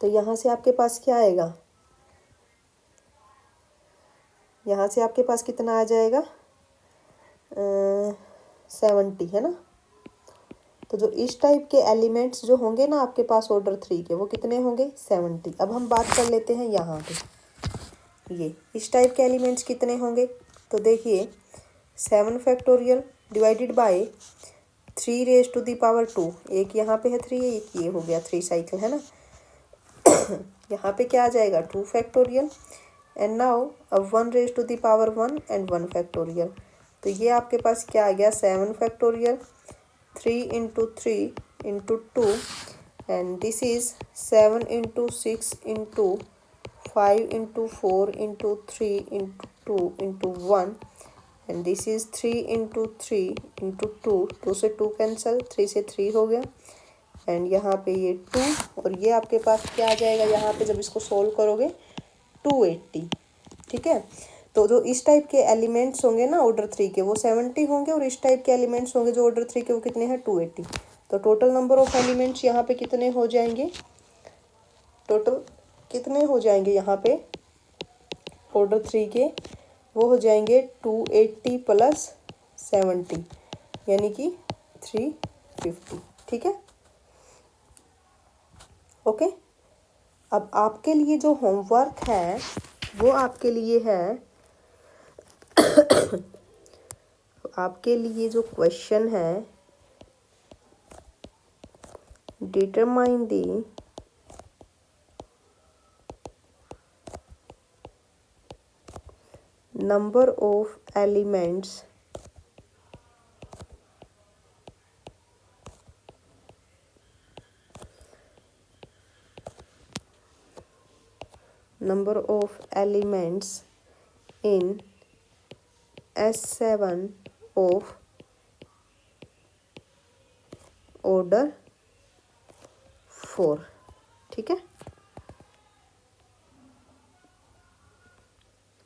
तो यहाँ से आपके पास क्या आएगा, यहाँ से आपके पास कितना आ जाएगा 70, है ना। तो जो इस टाइप के एलिमेंट्स जो होंगे ना आपके पास ऑर्डर 3 के, वो कितने होंगे 70। अब हम बात कर लेते हैं यहाँ पे ये इस टाइप के एलिमेंट्स कितने होंगे, तो देखिए 7 factorial divided by 3 raise to the power 2, एक यहाँ पे है 3, एक ये हो गया 3 साइकिल, है ना। यहाँ पे क्या आ जाएगा 2 फैक्टोरियल एंड नाउ अब 1 raise to the power 1 and 1 factorial, तो ये आपके पास क्या आ गया 7 factorial 3 into 3 into 2 and this is 7 into 6 into 5 into 4 into 3 into 2 into 1 and this is 3 into 3 into 2, 2 से 2 कैंसिल, 3 से 3 हो गया एंड यहाँ पे ये 2 और ये आपके पास क्या आ जाएगा, यहाँ पे जब इसको सोल्व करोगे 280। ठीक है, तो जो इस टाइप के एलिमेंट्स होंगे ना ऑर्डर 3 के वो 70 होंगे और इस टाइप के एलिमेंट्स होंगे जो ऑर्डर 3 के वो कितने हैं 280। तो टोटल नंबर ऑफ एलिमेंट्स यहाँ पे कितने हो जाएंगे, टोटल कितने हो जाएंगे यहाँ पे ऑर्डर 3 के, वो हो जाएंगे 280 प्लस 70 यानी कि 350। ठीक है, ओके। अब आपके लिए जो होमवर्क है वो आपके लिए है आपके लिए जो क्वेश्चन है, determine the number of elements in S7 of order 4। ठीक है,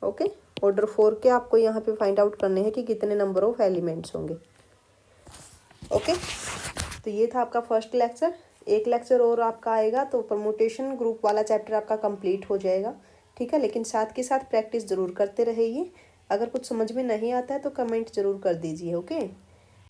ओके। ऑर्डर 4 के आपको यहाँ पे फाइंड आउट करने हैं कि कितने नंबर ऑफ एलिमेंट्स होंगे। ओके, तो ये था आपका फर्स्ट लेक्चर। एक लेक्चर और आपका आएगा तो परमुटेशन ग्रुप वाला चैप्टर आपका कंप्लीट हो जाएगा। ठीक है, लेकिन साथ के साथ प्रैक्टिस ज़रूर करते रहिए। अगर कुछ समझ में नहीं आता है तो कमेंट ज़रूर कर दीजिए। ओके।